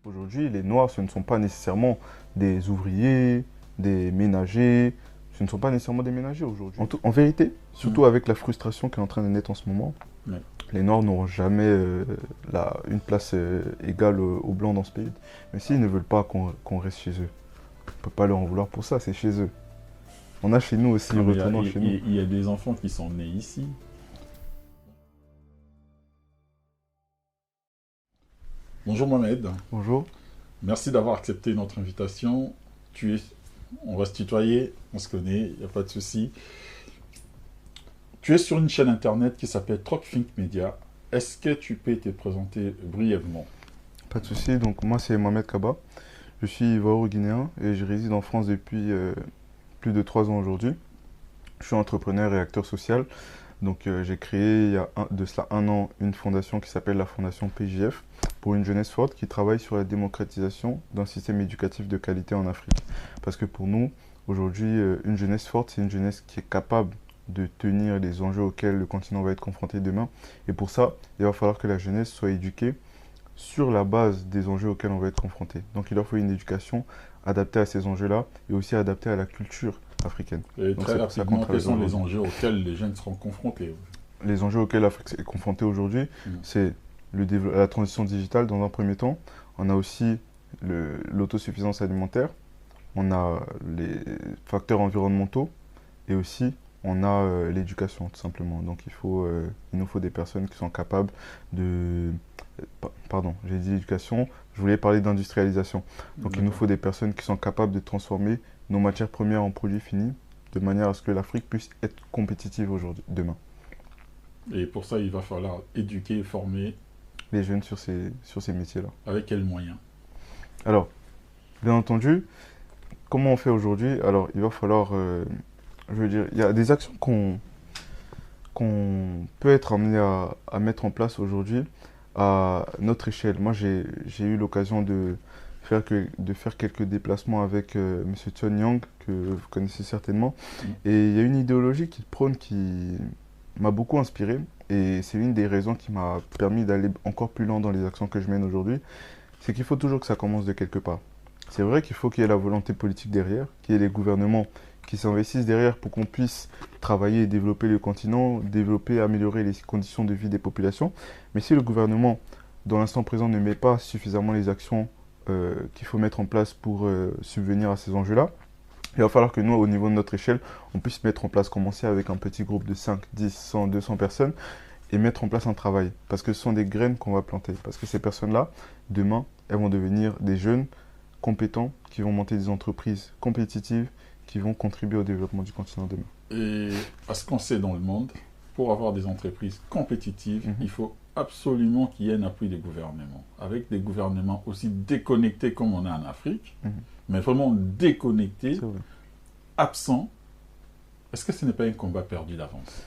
Aujourd'hui, les Noirs, ce ne sont pas nécessairement des ouvriers, des ménagers. Ce ne sont pas nécessairement des ménagers aujourd'hui. En vérité, surtout avec la frustration qui est en train de naître en ce moment, Ouais. les Noirs n'auront jamais une place égale aux Blancs dans ce pays. Mais s'ils ne veulent pas qu'on reste chez eux, on ne peut pas leur en vouloir pour ça, c'est chez eux. On a chez nous aussi, Non, mais retournant chez nous. il y a des enfants qui sont nés ici. Bonjour Mohamed, Bonjour. merci d'avoir accepté notre invitation. On va se tutoyer, on se connaît, il n'y a pas de souci. Tu es sur une chaîne internet qui s'appelle TrockThink Media. Est-ce que tu peux te présenter brièvement? Pas de souci. Donc moi c'est Mohamed Kaba. Je suis ivoiro-guinéen et je réside en France depuis plus de 3 ans aujourd'hui. Je suis entrepreneur et acteur social. Donc j'ai créé il y a de cela un an une fondation qui s'appelle la Fondation PJF pour une jeunesse forte qui travaille sur la démocratisation d'un système éducatif de qualité en Afrique. Parce que pour nous, aujourd'hui, une jeunesse forte, c'est une jeunesse qui est capable de tenir les enjeux auxquels le continent va être confronté demain. Et pour ça, il va falloir que la jeunesse soit éduquée sur la base des enjeux auxquels on va être confronté. Donc il leur faut une éducation adaptée à ces enjeux-là et aussi adaptée à la culture africaine. Et Donc très c'est pour ça qu'on rapidement, quels travaille sont les aujourd'hui. enjeux auxquels les jeunes seront confrontés? Les enjeux auxquels l'Afrique est confrontée aujourd'hui, Mm. c'est la transition digitale dans un premier temps. On a aussi l'autosuffisance alimentaire, on a les facteurs environnementaux et aussi on a l'éducation tout simplement. Donc il nous faut des personnes qui sont capables de... Pardon, j'ai dit éducation, je voulais parler d'industrialisation. Donc il nous D'accord. faut des personnes qui sont capables de transformer nos matières premières en produits finis de manière à ce que l'Afrique puisse être compétitive aujourd'hui, demain. Et pour ça, il va falloir éduquer, former. Les jeunes sur ces métiers-là. Avec quels moyens? Alors, bien entendu, comment on fait aujourd'hui? Alors, il va falloir, je veux dire, il y a des actions qu'on peut être amené à mettre en place aujourd'hui à notre échelle. Moi, j'ai eu l'occasion de faire quelques déplacements avec Monsieur Chun Yang, que vous connaissez certainement. Mm. Et il y a une idéologie qu'il prône qui m'a beaucoup inspiré. Et c'est une des raisons qui m'a permis d'aller encore plus loin dans les actions que je mène aujourd'hui. C'est qu'il faut toujours que ça commence de quelque part. C'est vrai qu'il faut qu'il y ait la volonté politique derrière, qu'il y ait les gouvernements qui s'investissent derrière pour qu'on puisse travailler et développer le continent, développer, améliorer les conditions de vie des populations. Mais si le gouvernement, dans l'instant présent, ne met pas suffisamment les actions qu'il faut mettre en place pour subvenir à ces enjeux-là, il va falloir que nous, au niveau de notre échelle, on puisse mettre en place, commencer avec un petit groupe de 5, 10, 100, 200 personnes et mettre en place un travail. Parce que ce sont des graines qu'on va planter. Parce que ces personnes-là, demain, elles vont devenir des jeunes compétents qui vont monter des entreprises compétitives qui vont contribuer au développement du continent demain. Et à ce qu'on sait dans le monde, pour avoir des entreprises compétitives, Mhm. il faut absolument qu'il y ait un appui des gouvernements. Avec des gouvernements aussi déconnectés comme on a en Afrique, Mhm. mais vraiment déconnectés, C'est vrai. absents, est-ce que ce n'est pas un combat perdu d'avance?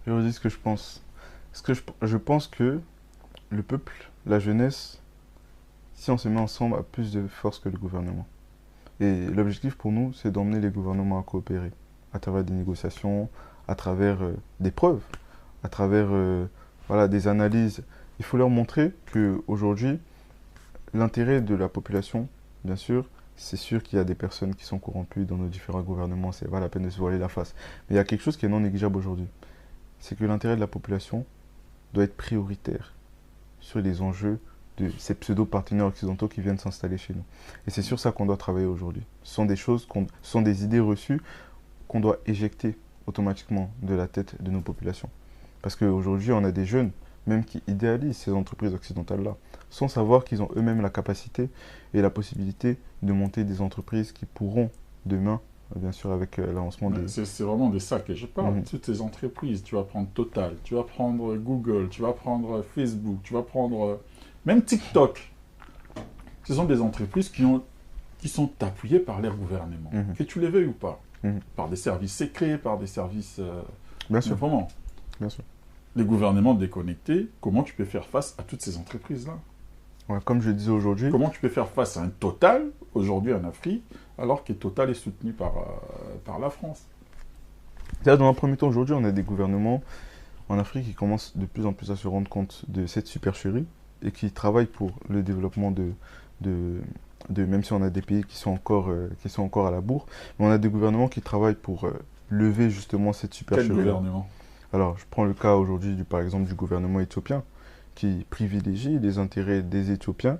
Je vous dis ce que je pense. Je pense que le peuple, la jeunesse, si on se met ensemble, a plus de force que le gouvernement. Et l'objectif pour nous, c'est d'emmener les gouvernements à coopérer à travers des négociations, à travers des preuves, à travers voilà, des analyses. Il faut leur montrer qu'aujourd'hui, l'intérêt de la population, bien sûr, c'est sûr qu'il y a des personnes qui sont corrompues dans nos différents gouvernements, c'est pas la peine de se voiler la face. Mais il y a quelque chose qui est non négligeable aujourd'hui, c'est que l'intérêt de la population doit être prioritaire sur les enjeux de ces pseudo-partenaires occidentaux qui viennent s'installer chez nous. Et c'est sur ça qu'on doit travailler aujourd'hui. Ce sont ce sont des idées reçues qu'on doit éjecter automatiquement de la tête de nos populations. Parce qu'aujourd'hui, on a des jeunes, même qui idéalisent ces entreprises occidentales-là, sans savoir qu'ils ont eux-mêmes la capacité et la possibilité de monter des entreprises qui pourront demain, bien sûr, avec l'avancement des... C'est vraiment de ça que je parle. Mhm. Toutes ces entreprises, tu vas prendre Total, tu vas prendre Google, tu vas prendre Facebook, tu vas prendre même TikTok. Ce sont des entreprises qui sont appuyées par leur gouvernement. Mhm. Que tu les veuilles ou pas. Mhm. Par des services secrets, par des services... Bien mais sûr, vraiment, bien sûr. les gouvernements déconnectés, comment tu peux faire face à toutes ces entreprises-là? Ouais, comme je disais aujourd'hui, Comment tu peux faire face à un Total, aujourd'hui en Afrique, alors que Total est soutenu par la France? déjà, dans un premier temps, aujourd'hui, on a des gouvernements en Afrique qui commencent de plus en plus à se rendre compte de cette supercherie et qui travaillent pour le développement de, même si on a des pays qui sont encore à la bourre, mais on a des gouvernements qui travaillent pour lever justement cette Quel supercherie-là. gouvernement? Alors, je prends le cas aujourd'hui, par exemple, du gouvernement éthiopien, qui privilégie les intérêts des Éthiopiens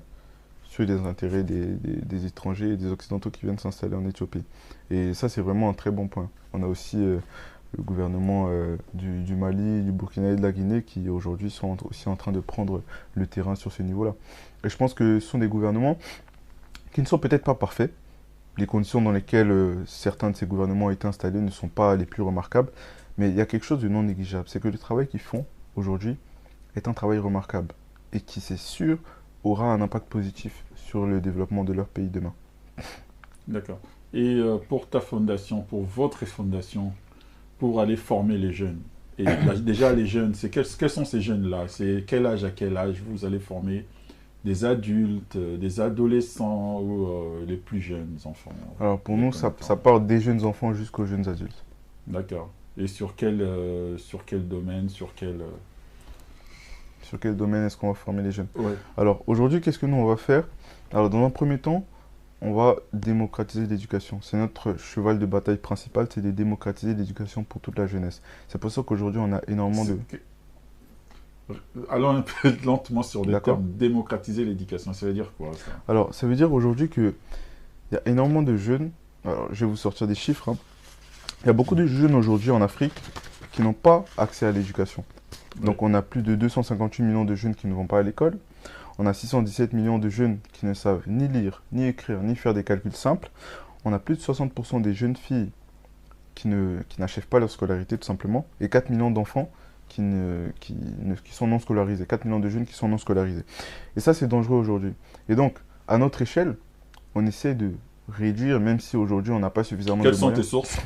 sur les intérêts des étrangers et des Occidentaux qui viennent s'installer en Éthiopie. Et ça, c'est vraiment un très bon point. On a aussi le gouvernement du Mali, du Burkina et de la Guinée qui aujourd'hui sont aussi en train de prendre le terrain sur ce niveau-là. Et je pense que ce sont des gouvernements qui ne sont peut-être pas parfaits. Les conditions dans lesquelles certains de ces gouvernements ont été installés ne sont pas les plus remarquables, mais il y a quelque chose de non négligeable. C'est que le travail qu'ils font aujourd'hui est un travail remarquable et qui, c'est sûr, aura un impact positif sur le développement de leur pays demain. D'accord. Et pour ta fondation, pour votre fondation, pour aller former les jeunes, et déjà les jeunes, quels sont ces jeunes-là? C'est quel âge à quel âge vous allez former des adultes, des adolescents ou les plus jeunes enfants? Alors pour de nous, combien ça, de temps? ça part des jeunes enfants jusqu'aux jeunes adultes. D'accord. Et sur quel domaine, Sur quel domaine est-ce qu'on va former les jeunes? Ouais, Alors aujourd'hui, qu'est-ce que nous on va faire? Alors dans un premier temps, on va démocratiser l'éducation. C'est notre cheval de bataille principal, c'est de démocratiser l'éducation pour toute la jeunesse. C'est pour ça qu'aujourd'hui on a énormément de... allons un peu lentement sur les D'accord? termes. Démocratiser l'éducation, ça veut dire quoi ça? Alors ça veut dire aujourd'hui qu'il y a énormément de jeunes, alors je vais vous sortir des chiffres, hein. Il y a beaucoup de jeunes aujourd'hui en Afrique qui n'ont pas accès à l'éducation. Ouais. Donc on a plus de 258 millions de jeunes qui ne vont pas à l'école. On a 617 millions de jeunes qui ne savent ni lire, ni écrire, ni faire des calculs simples. On a plus de 60% des jeunes filles qui n'achèvent pas leur scolarité tout simplement. Et 4 millions d'enfants qui sont non scolarisés. 4 millions de jeunes qui sont non scolarisés. Et ça, c'est dangereux aujourd'hui. Et donc, à notre échelle, on essaie de réduire, même si aujourd'hui on n'a pas suffisamment Quelles de sont tes moyens. sources?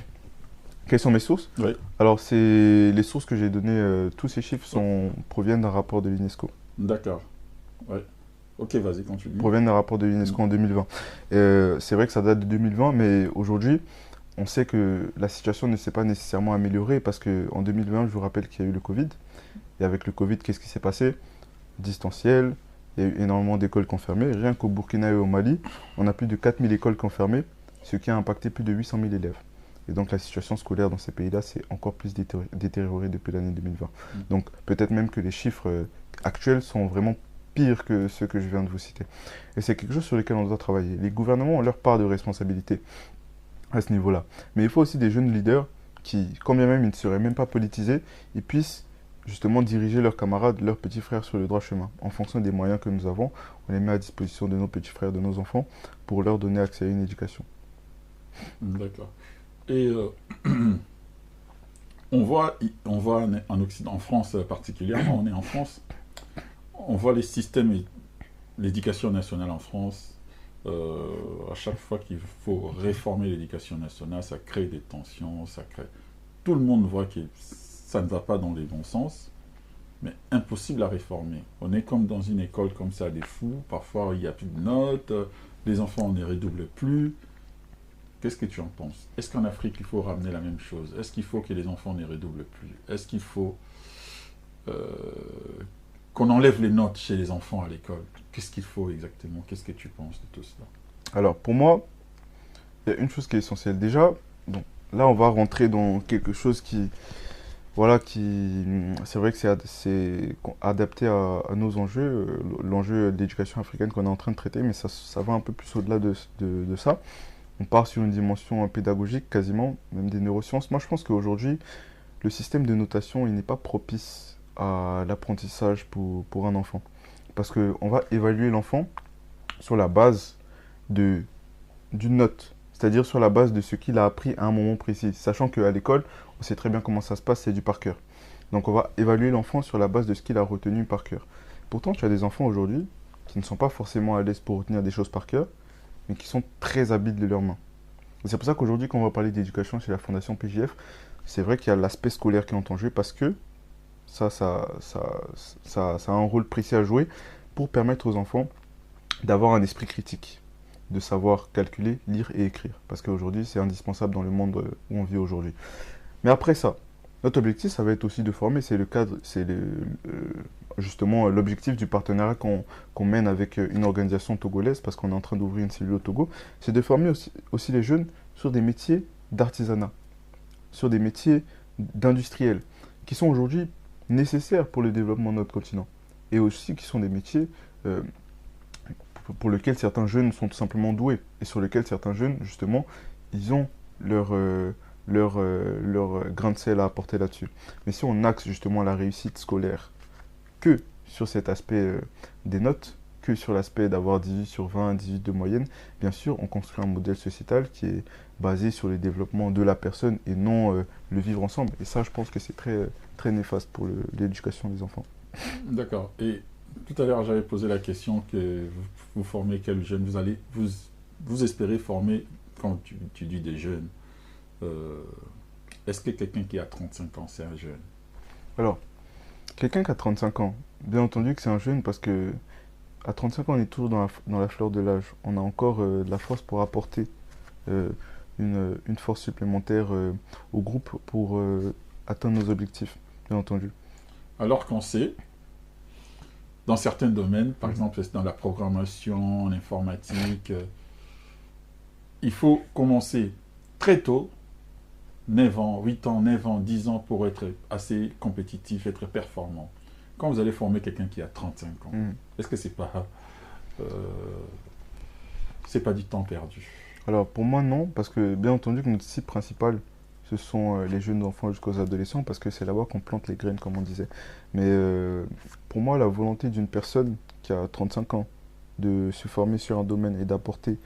Quelles sont mes sources? Oui. Alors, c'est les sources que j'ai données, tous ces chiffres proviennent d'un rapport de l'UNESCO. D'accord. Ouais. Ok, vas-y, continue. Proviennent d'un rapport de l'UNESCO en 2020. C'est vrai que ça date de 2020, mais aujourd'hui, on sait que la situation ne s'est pas nécessairement améliorée parce qu'en 2020, je vous rappelle qu'il y a eu le Covid. Et avec le Covid, qu'est-ce qui s'est passé? Distanciel, il y a eu énormément d'écoles confirmées. Rien qu'au Burkina et au Mali, on a plus de 4000 écoles confirmées, ce qui a impacté plus de 800 000 élèves. Et donc la situation scolaire dans ces pays-là s'est encore plus détériorée depuis l'année 2020. Donc peut-être même que les chiffres actuels sont vraiment pires que ceux que je viens de vous citer. Et c'est quelque chose sur lequel on doit travailler. Les gouvernements ont leur part de responsabilité à ce niveau-là. Mais il faut aussi des jeunes leaders qui, quand bien même ils ne seraient même pas politisés, ils puissent justement diriger leurs camarades, leurs petits frères sur le droit chemin. En fonction des moyens que nous avons, on les met à disposition de nos petits frères, de nos enfants, pour leur donner accès à une éducation. D'accord. Et on voit en Occident, en France particulièrement, on est en France, on voit les systèmes, l'éducation nationale en France, à chaque fois qu'il faut réformer l'éducation nationale, ça crée des tensions, tout le monde voit que ça ne va pas dans les bons sens, mais impossible à réformer. On est comme dans une école comme ça, des fous, parfois il n'y a plus de notes, les enfants ne redoublent plus. Qu'est-ce que tu en penses? Est-ce qu'en Afrique, il faut ramener la même chose? Est-ce qu'il faut que les enfants ne redoublent plus? Est-ce qu'il faut qu'on enlève les notes chez les enfants à l'école? Qu'est-ce qu'il faut exactement? Qu'est-ce que tu penses de tout cela? Alors pour moi, il y a une chose qui est essentielle. Déjà, bon, là on va rentrer dans quelque chose qui, voilà, c'est vrai que c'est adapté à nos enjeux, l'enjeu de l'éducation africaine qu'on est en train de traiter, mais ça va un peu plus au-delà de ça. On part sur une dimension pédagogique quasiment, même des neurosciences. Moi, je pense qu'aujourd'hui, le système de notation, il n'est pas propice à l'apprentissage pour un enfant. Parce qu'on va évaluer l'enfant sur la base d'une note, c'est-à-dire sur la base de ce qu'il a appris à un moment précis. Sachant qu'à l'école, on sait très bien comment ça se passe, c'est du par cœur. Donc on va évaluer l'enfant sur la base de ce qu'il a retenu par cœur. Pourtant, tu as des enfants aujourd'hui qui ne sont pas forcément à l'aise pour retenir des choses par cœur, mais qui sont très habiles de leurs mains. Et c'est pour ça qu'aujourd'hui, quand on va parler d'éducation chez la Fondation PJF, c'est vrai qu'il y a l'aspect scolaire qui est en jeu parce que ça a un rôle précis à jouer pour permettre aux enfants d'avoir un esprit critique, de savoir calculer, lire et écrire. Parce qu'aujourd'hui, c'est indispensable dans le monde où on vit aujourd'hui. Mais après ça, Notre objectif, ça va être aussi de former, c'est le cadre, justement l'objectif du partenariat qu'on mène avec une organisation togolaise, parce qu'on est en train d'ouvrir une cellule au Togo, c'est de former aussi les jeunes sur des métiers d'artisanat, sur des métiers d'industriels, qui sont aujourd'hui nécessaires pour le développement de notre continent, et aussi qui sont des métiers euh, pour lesquels certains jeunes sont tout simplement doués, et sur lesquels certains jeunes, justement, ils ont leur grain de sel à apporter là-dessus. Mais si on axe justement la réussite scolaire que sur cet aspect des notes, que sur l'aspect d'avoir 18 sur 20, 18 de moyenne, bien sûr, on construit un modèle sociétal qui est basé sur le développement de la personne et non le vivre ensemble. Et ça, je pense que c'est très néfaste pour l'éducation des enfants. D'accord. Et tout à l'heure, j'avais posé la question que vous formez quels jeunes vous espérez former quand tu dis des jeunes. euh, Est-ce que quelqu'un qui a 35 ans, c'est un jeune? Alors, quelqu'un qui a 35 ans, bien entendu que c'est un jeune parce que à 35 ans, on est toujours dans la fleur de l'âge. On a encore de la force pour apporter euh, une force supplémentaire au groupe pour atteindre nos objectifs, bien entendu. Alors qu'on sait, dans certains domaines, par Mhm. exemple dans la programmation, l'informatique, il faut commencer très tôt, 9 ans, 8 ans, 9 ans, 10 ans pour être assez compétitif, être performant. Quand vous allez former quelqu'un qui a 35 ans, Mhm. est-ce que euh, c'est pas du temps perdu? Alors pour moi non, parce que bien entendu que notre cible principale, ce sont les jeunes enfants jusqu'aux adolescents, parce que c'est là-bas qu'on plante les graines, comme on disait. Mais pour moi, la volonté d'une personne qui a 35 ans de se former sur un domaine et d'apporter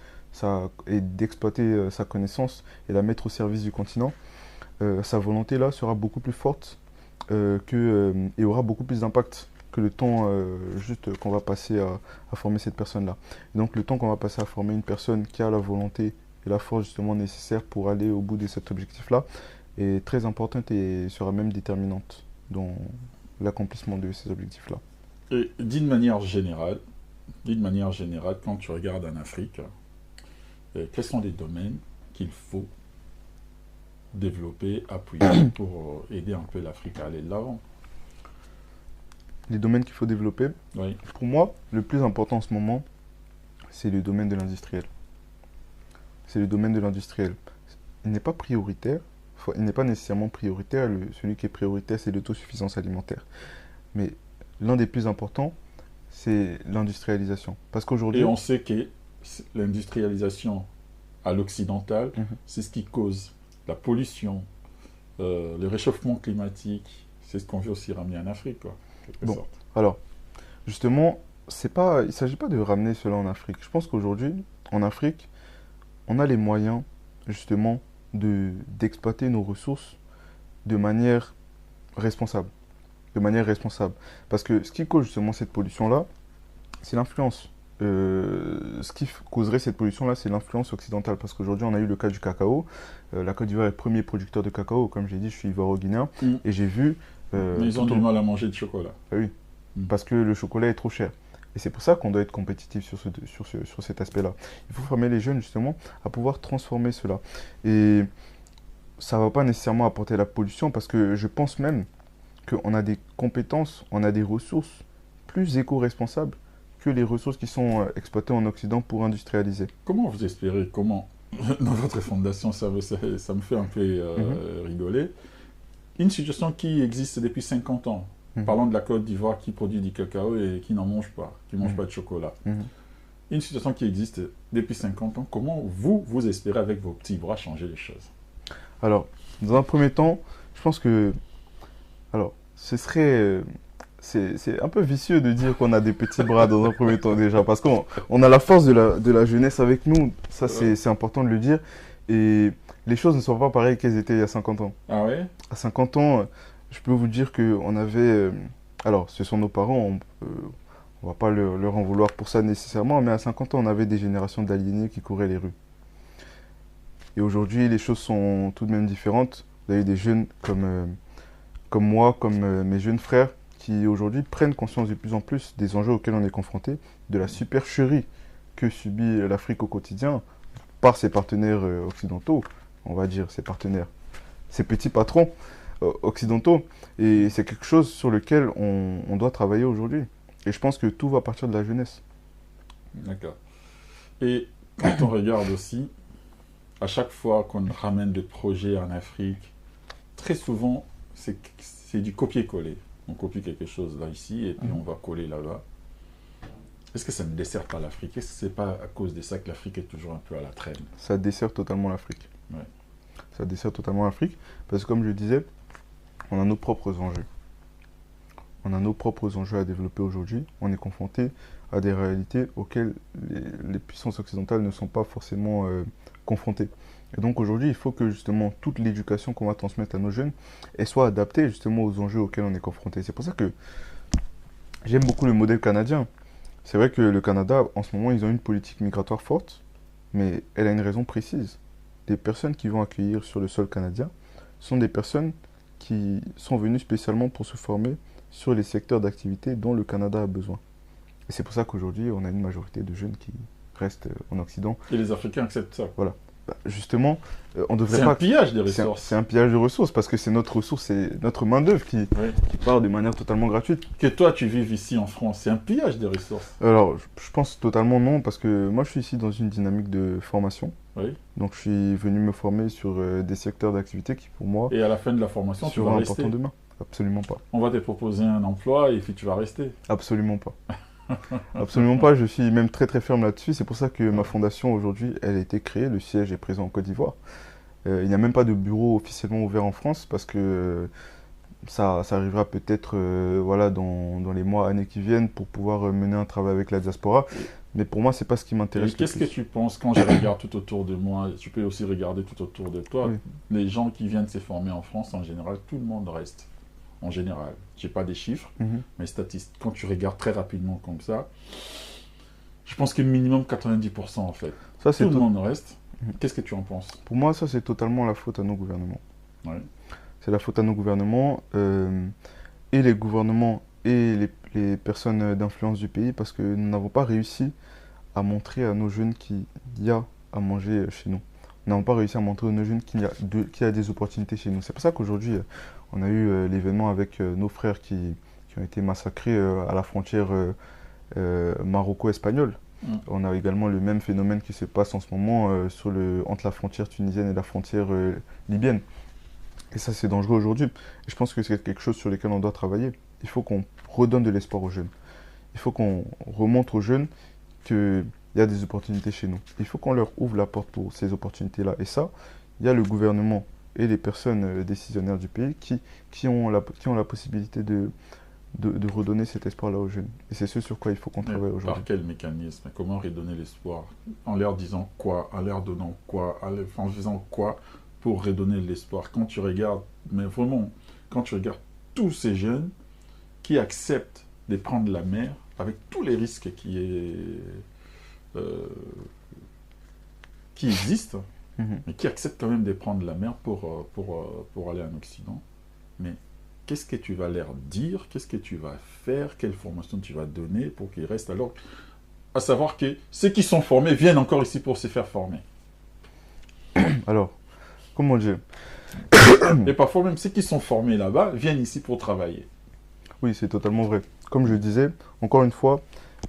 et d'exploiter sa connaissance et la mettre au service du continent, sa volonté là sera beaucoup plus forte et aura beaucoup plus d'impact que le temps juste qu'on va passer à former cette personne-là. Et donc le temps qu'on va passer à former une personne qui a la volonté et la force justement nécessaire pour aller au bout de cet objectif-là est très importante et sera même déterminante dans l'accomplissement de ces objectifs-là. Et d'une manière générale, quand tu regardes en Afrique, quels sont les domaines qu'il faut développer, appuyer pour aider un peu l'Afrique à aller de l'avant? Les domaines qu'il faut développer, Oui. pour moi, le plus important en ce moment, c'est le domaine de l'industriel. C'est le domaine de l'industriel. Il n'est pas prioritaire, il n'est pas nécessairement prioritaire. Celui qui est prioritaire, c'est l'autosuffisance alimentaire. Mais l'un des plus importants, c'est l'industrialisation. Parce Et qu'aujourd'hui, on sait que l'industrialisation à l'occidental, mhm, c'est ce qui cause la pollution, le réchauffement climatique. C'est ce qu'on veut aussi ramener en Afrique, quoi, en quelque bon, sorte. alors, justement, il ne s'agit pas de ramener cela en Afrique. Je pense qu'aujourd'hui, en Afrique, on a les moyens, justement, d'exploiter nos ressources de manière responsable. De manière responsable. Parce que ce qui cause justement cette pollution-là, c'est l'influence. Ce qui causerait cette pollution-là, c'est l'influence occidentale. Parce qu'aujourd'hui, on a eu le cas du cacao. La Côte d'Ivoire est le premier producteur de cacao. Comme j'ai dit, je suis ivoiro-guinéen. Mm. Et j'ai vu Mais ils ont tout du au... mal à manger de chocolat. Ah oui, Mm. parce que le chocolat est trop cher. Et c'est pour ça qu'on doit être compétitif sur cet aspect-là. Il faut former les jeunes justement à pouvoir transformer cela. Et ça ne va pas nécessairement apporter la pollution parce que je pense même qu'on a des compétences, on a des ressources plus éco-responsables que les ressources qui sont exploitées en Occident pour industrialiser. Comment vous espérez, comment, dans votre fondation, ça me fait un peu Mhm, rigoler, une situation qui existe depuis 50 ans. mhm, Parlons de la Côte d'Ivoire qui produit du cacao et qui n'en mange pas, qui ne mange mhm, pas de chocolat. mhm. Une situation qui existe depuis 50 ans, comment vous espérez avec vos petits bras changer les choses? Alors, dans un premier temps, je pense que alors, c'est un peu vicieux de dire qu'on a des petits bras dans un premier temps déjà, parce qu'on a la force de la jeunesse avec nous, ça Euh, c'est important de le dire, et les choses ne sont pas pareilles qu'elles étaient il y a 50 ans. ah ouais? À 50 ans, je peux vous dire qu'on avait... alors, ce sont nos parents, on va pas leur en vouloir pour ça nécessairement, mais à 50 ans, on avait des générations d'aliénés qui couraient les rues. Et aujourd'hui, les choses sont tout de même différentes. Vous avez des jeunes comme moi, comme mes jeunes frères, qui aujourd'hui prennent conscience de plus en plus des enjeux auxquels on est confronté, de la supercherie que subit l'Afrique au quotidien par ses partenaires occidentaux, on va dire ses partenaires, ses petits patrons. occidentaux. Et c'est quelque chose sur lequel on doit travailler aujourd'hui. Et je pense que tout va partir de la jeunesse. D'accord. Et quand on regarde aussi, à chaque fois qu'on ramène des projets en Afrique, très souvent, c'est du copier-coller. On copie quelque chose là, ici, et puis on va coller là-bas. Est-ce que ça ne dessert pas l'Afrique? Est-ce que c'est pas à cause de ça que l'Afrique est toujours un peu à la traîne? Ça dessert totalement l'Afrique. Ouais. Ça dessert totalement l'Afrique. Parce que comme je disais, on a nos propres enjeux. On a nos propres enjeux à développer aujourd'hui. On est confronté à des réalités auxquelles les puissances occidentales ne sont pas forcément confrontées. Et donc aujourd'hui, il faut que justement toute l'éducation qu'on va transmettre à nos jeunes elle soit adaptée justement aux enjeux auxquels on est confronté. C'est pour ça que j'aime beaucoup le modèle canadien. C'est vrai que le Canada, en ce moment, ils ont une politique migratoire forte, mais elle a une raison précise. Les personnes qui vont accueillir sur le sol canadien sont des personnes qui sont venues spécialement pour se former sur les secteurs d'activité dont le Canada a besoin. Et c'est pour ça qu'aujourd'hui, on a une majorité de jeunes qui restent en Occident. Et les Africains acceptent ça. Voilà. Justement, on devrait C'est pas... un pillage des ressources. C'est un pillage de ressources parce que c'est notre ressource, c'est notre main-d'œuvre qui part de manière totalement gratuite. Que toi, tu vives ici en France, c'est un pillage des ressources. Alors, je pense totalement non parce que moi, je suis ici dans une dynamique de formation. Oui. Donc, je suis venu me former sur des secteurs d'activité qui, pour moi, Et à la fin de la formation, tu seront vas importants rester. demain. Absolument pas. On va te proposer un emploi et puis tu vas rester. Absolument pas. Absolument pas, je suis même très très ferme là-dessus. C'est pour ça que ma fondation aujourd'hui, elle a été créée. Le siège est présent en Côte d'Ivoire. Il n'y a même pas de bureau officiellement ouvert en France parce que ça arrivera peut-être voilà, dans les mois, années qui viennent pour pouvoir mener un travail avec la diaspora. Mais pour moi, c'est pas ce qui Et m'intéresse le qu'est-ce que plus. tu penses quand je regarde tout autour de moi? Tu peux aussi regarder tout autour de toi. Oui. Les gens qui viennent se former en France, en général, tout le monde reste. En général. Je n'ai pas des chiffres, Mhm. mais statistiques. Quand tu regardes très rapidement comme ça, je pense que minimum 90% en fait. Ça, c'est Tout le to- monde reste. Mhm. Qu'est-ce que tu en penses? Pour moi, ça, c'est totalement la faute à nos gouvernements. Ouais. C'est la faute à nos gouvernements et les gouvernements et les personnes d'influence du pays parce que nous n'avons pas réussi à montrer à nos jeunes qu'il y a à manger chez nous. Nous n'avons pas réussi à montrer à nos jeunes qu'il y a des opportunités chez nous. C'est pour ça qu'aujourd'hui, on a eu l'événement avec nos frères qui ont été massacrés à la frontière maroco-espagnole. Mm. On a également le même phénomène qui se passe en ce moment entre la frontière tunisienne et la frontière libyenne. Et ça, c'est dangereux aujourd'hui. Et je pense que c'est quelque chose sur lequel on doit travailler. Il faut qu'on redonne de l'espoir aux jeunes. Il faut qu'on remontre aux jeunes qu'il y a des opportunités chez nous. Il faut qu'on leur ouvre la porte pour ces opportunités-là. Et ça, il y a le gouvernement et les personnes décisionnaires du pays qui ont la possibilité de redonner cet espoir-là aux jeunes. Et c'est ce sur quoi il faut qu'on Mais travaille par aujourd'hui. quel mécanisme? Comment redonner l'espoir? En leur disant quoi? En leur donnant quoi? En faisant quoi pour redonner l'espoir? Quand tu regardes, mais vraiment, quand tu regardes tous ces jeunes qui acceptent de prendre la mer avec tous les risques qui existent, Mhm. mais qui acceptent quand même de prendre la mer pour aller en Occident. Mais qu'est-ce que tu vas leur dire? Qu'est-ce que tu vas faire? Quelle formation tu vas donner pour qu'ils restent? Alors, à savoir que ceux qui sont formés viennent encore ici pour se faire former. Alors, comment dire? Et parfois même ceux qui sont formés là-bas viennent ici pour travailler. Oui, c'est totalement vrai. Comme je le disais, encore une fois,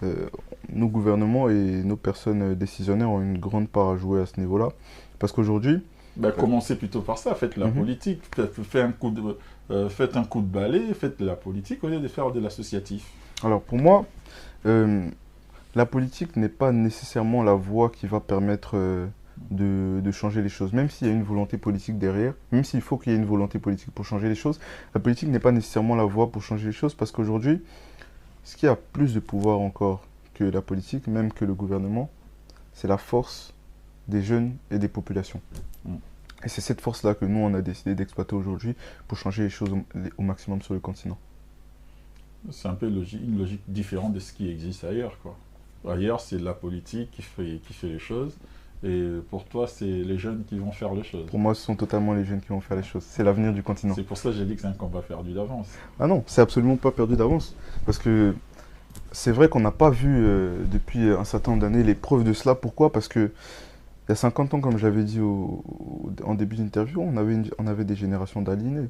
euh, nos gouvernements et nos personnes décisionnaires ont une grande part à jouer à ce niveau-là. Parce qu'aujourd'hui, Ben, commencez plutôt par ça, faites la Mhm. politique, faites un coup de balai, faites de la politique au lieu de faire de l'associatif. alors pour moi, euh, la politique n'est pas nécessairement la voie qui va permettre de changer les choses. Même s'il y a une volonté politique derrière, même s'il faut qu'il y ait une volonté politique pour changer les choses, la politique n'est pas nécessairement la voie pour changer les choses parce qu'aujourd'hui, ce qui a plus de pouvoir encore que la politique, même que le gouvernement, c'est la force des jeunes et des populations. Mm. Et c'est cette force-là que nous, on a décidé d'exploiter aujourd'hui pour changer les choses au maximum sur le continent. C'est un peu une logique différente de ce qui existe ailleurs, quoi. Ailleurs, c'est la politique qui fait les choses, et pour toi, c'est les jeunes qui vont faire les choses. Pour moi, ce sont totalement les jeunes qui vont faire les choses. C'est l'avenir du continent. C'est pour ça que j'ai dit que c'est un combat perdu d'avance. Ah non, c'est absolument pas perdu d'avance. Parce que c'est vrai qu'on n'a pas vu depuis un certain nombre d'années les preuves de cela. Pourquoi? Parce que il y a 50 ans, comme je l'avais dit en début d'interview, on avait des générations d'aliénés.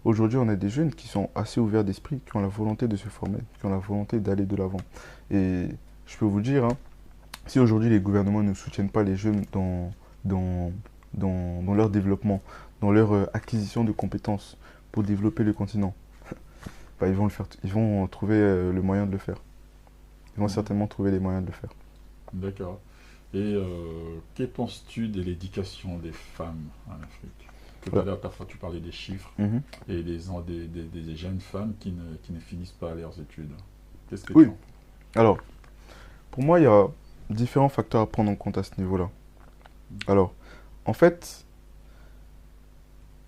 Aujourd'hui, on a des jeunes qui sont assez ouverts d'esprit, qui ont la volonté de se former, qui ont la volonté d'aller de l'avant. Et je peux vous dire, hein, si aujourd'hui les gouvernements ne soutiennent pas les jeunes dans, dans leur développement, dans leur acquisition de compétences pour développer le continent, bah, ils vont le faire, ils vont trouver le moyen de le faire. Ils vont Mhm. certainement trouver les moyens de le faire. D'accord. Et que penses-tu de l'éducation des femmes en Afrique? Tout à Voilà. l'heure, parfois, tu parlais des chiffres Mhm. et des jeunes femmes qui ne finissent pas leurs études. Qu'est-ce que tu Oui, en penses? alors, pour moi, il y a différents facteurs à prendre en compte à ce niveau-là. Alors, en fait,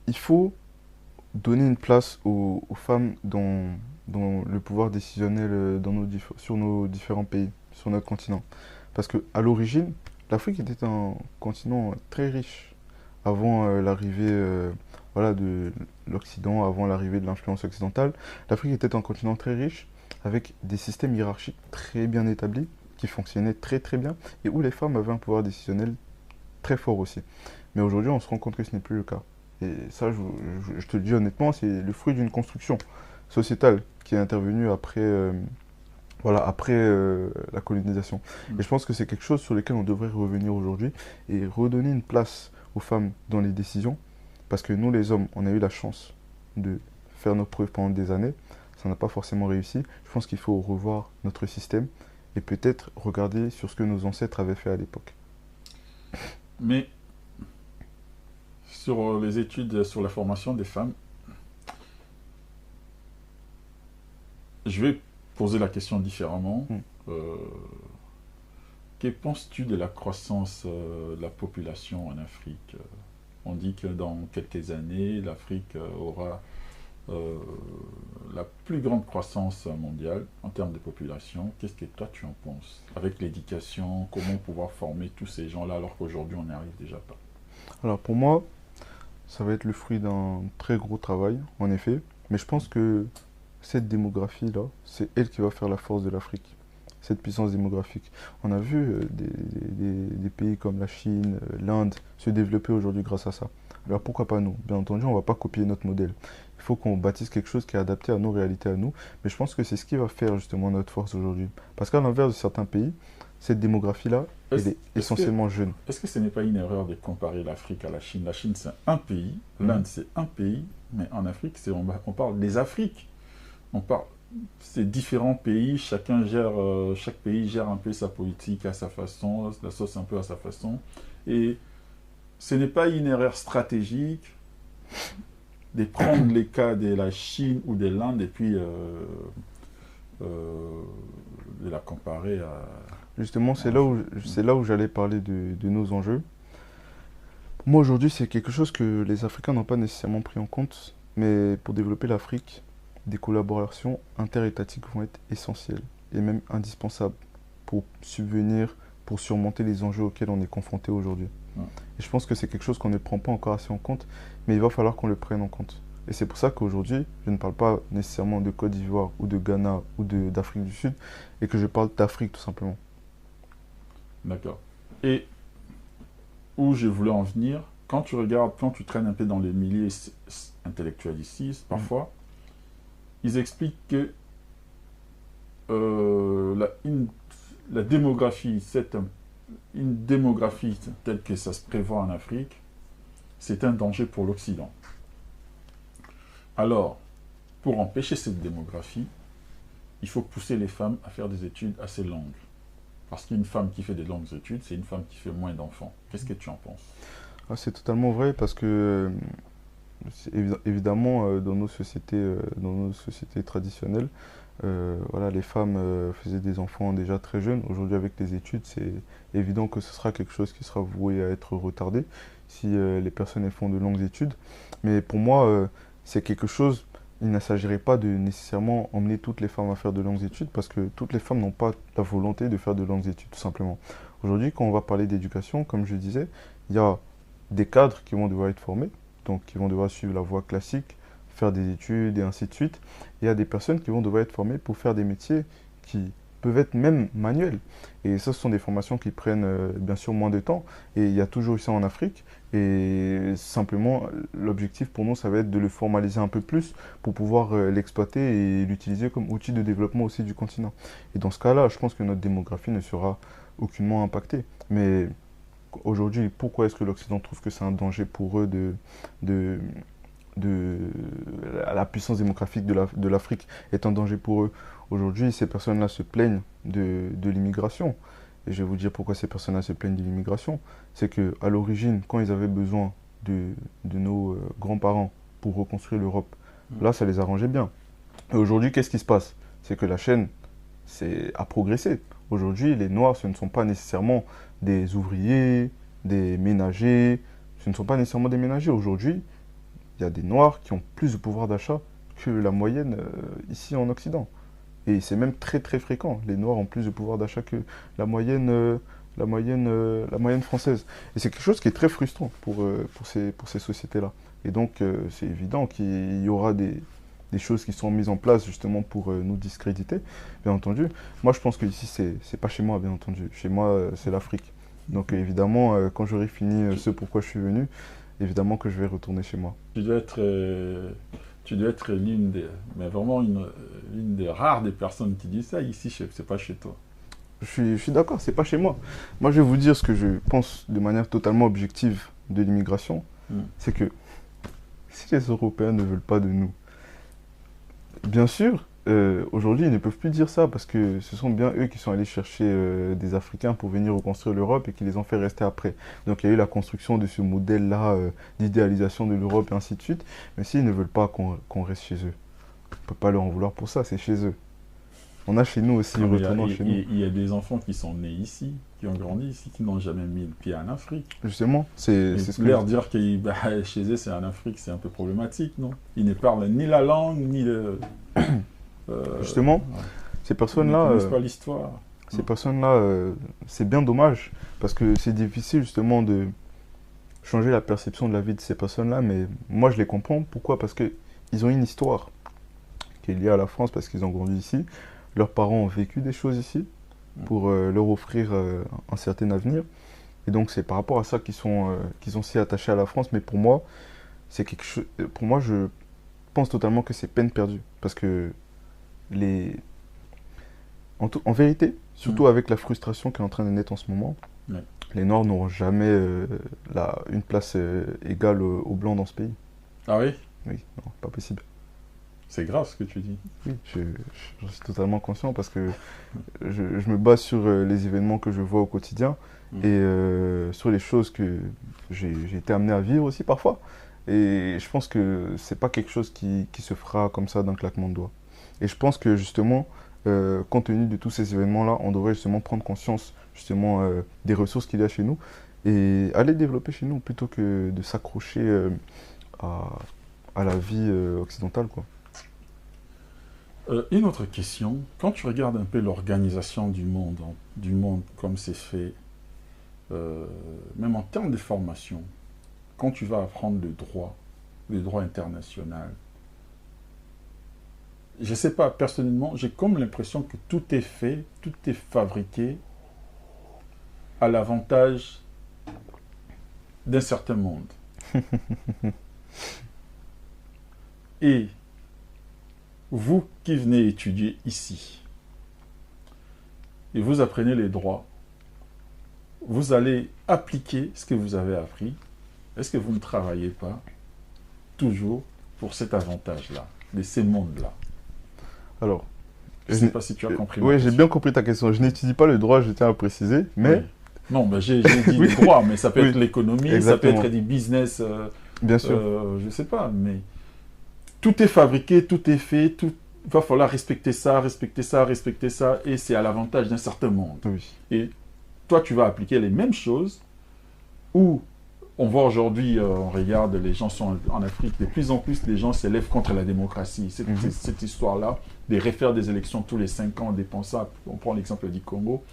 il faut donner une place aux femmes dans le pouvoir décisionnel sur nos différents pays, sur notre continent. Parce que à l'origine, l'Afrique était un continent très riche avant l'arrivée voilà, de l'Occident, avant l'arrivée de l'influence occidentale. L'Afrique était un continent très riche avec des systèmes hiérarchiques très bien établis qui fonctionnaient très très bien et où les femmes avaient un pouvoir décisionnel très fort aussi. Mais aujourd'hui, on se rend compte que ce n'est plus le cas. Et ça, je te le dis honnêtement, c'est le fruit d'une construction sociétale qui est intervenue après, voilà, après la colonisation. Mm. Et je pense que c'est quelque chose sur lequel on devrait revenir aujourd'hui et redonner une place aux femmes dans les décisions. Parce que nous, les hommes, on a eu la chance de faire nos preuves pendant des années. Ça n'a pas forcément réussi. Je pense qu'il faut revoir notre système et peut-être regarder sur ce que nos ancêtres avaient fait à l'époque. Mais sur les études, sur la formation des femmes, je vais poser la question différemment. Mm. Euh, que penses-tu de la croissance de la population en Afrique? On dit que dans quelques années, l'Afrique aura euh, la plus grande croissance mondiale en termes de population. Qu'est-ce que toi tu en penses? Avec l'éducation, comment pouvoir former tous ces gens-là alors qu'aujourd'hui on n'y arrive déjà pas? Alors pour moi, ça va être le fruit d'un très gros travail, en effet. Mais je pense que cette démographie-là, c'est elle qui va faire la force de l'Afrique. Cette puissance démographique. On a vu des pays comme la Chine, l'Inde se développer aujourd'hui grâce à ça. Alors pourquoi pas nous? Bien entendu, on ne va pas copier notre modèle. Il faut qu'on bâtisse quelque chose qui est adapté à nos réalités à nous. Mais je pense que c'est ce qui va faire justement notre force aujourd'hui. Parce qu'à l'inverse de certains pays, cette démographie-là, elle Est-ce est est-ce que, essentiellement jeune. est-ce que ce n'est pas une erreur de comparer l'Afrique à la Chine? La Chine c'est un pays, Mhm. l'Inde c'est un pays, mais en Afrique on parle des Afriques. On parle, c'est différents pays, chaque pays gère un peu sa politique à sa façon, la sauce un peu à sa façon. Et ce n'est pas une erreur stratégique de prendre les cas de la Chine ou de l'Inde et puis euh, de la comparer Justement, à l'Afrique. c'est là où j'allais parler de nos enjeux. Pour moi, aujourd'hui, c'est quelque chose que les Africains n'ont pas nécessairement pris en compte, mais pour développer l'Afrique, des collaborations interétatiques vont être essentielles et même indispensables pour subvenir, pour surmonter les enjeux auxquels on est confronté aujourd'hui. Ouais. Et je pense que c'est quelque chose qu'on ne prend pas encore assez en compte, mais il va falloir qu'on le prenne en compte. Et c'est pour ça qu'aujourd'hui, je ne parle pas nécessairement de Côte d'Ivoire ou de Ghana ou d'Afrique du Sud, et que je parle d'Afrique tout simplement. D'accord. Et où je voulais en venir, quand tu regardes, quand tu traînes un peu dans les milieux intellectuels ici, Mhm. parfois, ils expliquent que euh, la, une, la démographie, une démographie telle que ça se prévoit en Afrique, c'est un danger pour l'Occident. Alors, pour empêcher cette démographie, il faut pousser les femmes à faire des études assez longues. Parce qu'une femme qui fait des longues études, c'est une femme qui fait moins d'enfants. Qu'est-ce que tu en penses? Ah, c'est totalement vrai parce que évidemment, dans nos sociétés traditionnelles, voilà, les femmes faisaient des enfants déjà très jeunes. Aujourd'hui, avec les études, c'est évident que ce sera quelque chose qui sera voué à être retardé si les personnes elles font de longues études. Mais pour moi, c'est quelque chose, il ne s'agirait pas de nécessairement emmener toutes les femmes à faire de longues études parce que toutes les femmes n'ont pas la volonté de faire de longues études, tout simplement. Aujourd'hui, quand on va parler d'éducation, comme je disais, il y a des cadres qui vont devoir être formés, donc qui vont devoir suivre la voie classique, faire des études et ainsi de suite. Et il y a des personnes qui vont devoir être formées pour faire des métiers qui peuvent être même manuelles. Et ça, ce sont des formations qui prennent bien sûr moins de temps. Et il y a toujours eu ça en Afrique. Et simplement, l'objectif pour nous, ça va être de le formaliser un peu plus pour pouvoir l'exploiter et l'utiliser comme outil de développement aussi du continent. Et dans ce cas-là, je pense que notre démographie ne sera aucunement impactée. Mais aujourd'hui, pourquoi est-ce que l'Occident trouve que c'est un danger pour eux de, de la puissance démographique de l'Afrique est un danger pour eux? Aujourd'hui, ces personnes-là se plaignent de l'immigration. Et je vais vous dire pourquoi ces personnes-là se plaignent de l'immigration. C'est qu'à l'origine, quand ils avaient besoin de nos grands-parents pour reconstruire l'Europe, là, ça les arrangeait bien. Et aujourd'hui, qu'est-ce qui se passe? C'est que la chaîne a progressé. Aujourd'hui, les Noirs, ce ne sont pas nécessairement des ouvriers, des ménagers. Ce ne sont pas nécessairement des ménagers. Aujourd'hui, il y a des Noirs qui ont plus de pouvoir d'achat que la moyenne ici en Occident. Et c'est même très très fréquent. Les Noirs ont plus de pouvoir d'achat que la moyenne, la moyenne française. Et c'est quelque chose qui est très frustrant pour ces sociétés-là. Et donc, c'est évident qu'il y aura des choses qui sont mises en place justement pour nous discréditer, bien entendu. Moi, je pense que ici, c'est pas chez moi, bien entendu. Chez moi, c'est l'Afrique. Donc, évidemment, quand j'aurai fini ce pourquoi je suis venu, évidemment que je vais retourner chez moi. Tu dois être mais vraiment l'une des rares des personnes qui disent ça. Ici, c'est pas chez toi. Je suis d'accord, c'est pas chez moi. Moi, je vais vous dire ce que je pense de manière totalement objective de l'immigration. C'est que si les Européens ne veulent pas de nous, bien sûr, aujourd'hui, ils ne peuvent plus dire ça parce que ce sont bien eux qui sont allés chercher des Africains pour venir reconstruire l'Europe et qui les ont fait rester après. Donc, il y a eu la construction de ce modèle-là d'idéalisation de l'Europe et ainsi de suite. Mais s'ils ne veulent pas qu'on reste chez eux, on ne peut pas leur en vouloir pour ça, c'est chez eux. On a chez nous aussi, retournant chez nous. Il y a des enfants qui sont nés ici, qui ont grandi ici, qui n'ont jamais mis le pied en Afrique. Justement, c'est ce que leur dire que chez eux c'est en Afrique, c'est un peu problématique, non? Ils ne parlent ni la langue, ni le... Justement, ouais. Ces personnes-là... Ils ne connaissent pas l'histoire. Ces personnes-là, c'est bien dommage, parce que c'est difficile justement de changer la perception de la vie de ces personnes-là, mais moi je les comprends. Pourquoi? Parce qu'ils ont une histoire qui est liée à la France, parce qu'ils ont grandi ici. Leurs parents ont vécu des choses ici pour leur offrir un certain avenir. Et donc c'est par rapport à ça qu'ils sont si attachés à la France. Mais pour moi, c'est quelque chose. Pour moi, je pense totalement que c'est peine perdue. Parce que en vérité, surtout avec la frustration qui est en train de naître en ce moment, les Noirs n'auront jamais une place égale aux Blancs dans ce pays. Ah oui? Oui, non, pas possible. C'est grave ce que tu dis. Oui, j'en suis totalement conscient parce que je me base sur les événements que je vois au quotidien et sur les choses que j'ai été amené à vivre aussi parfois. Et je pense que c'est pas quelque chose qui se fera comme ça d'un claquement de doigts. Et je pense que justement, compte tenu de tous ces événements-là, on devrait justement prendre conscience justement des ressources qu'il y a chez nous et aller développer chez nous plutôt que de s'accrocher à la vie occidentale, quoi. Une autre question, quand tu regardes un peu l'organisation du monde comme c'est fait, même en termes de formation, quand tu vas apprendre le droit international, je ne sais pas, personnellement, j'ai comme l'impression que tout est fait, tout est fabriqué à l'avantage d'un certain monde. Et vous qui venez étudier ici, et vous apprenez les droits, vous allez appliquer ce que vous avez appris. Est-ce que vous ne travaillez pas toujours pour cet avantage-là, de ces mondes-là? Alors, je ne sais pas si tu as compris. Oui, j'ai bien compris ta question. Je n'étudie pas le droit, je tiens à préciser, mais... Oui. Non, mais j'ai dit le droit, mais ça peut être l'économie, exactement. Ça peut être du business, bien sûr. Je ne sais pas, mais tout est fabriqué, tout est fait, il va falloir respecter ça, et c'est à l'avantage d'un certain monde. Oui. Et toi, tu vas appliquer les mêmes choses, où on voit aujourd'hui, on regarde, les gens sont en Afrique, de plus en plus, les gens s'élèvent contre la démocratie. Cette histoire-là, de refaire des élections tous les 5 ans, dépenser, on prend l'exemple du Congo,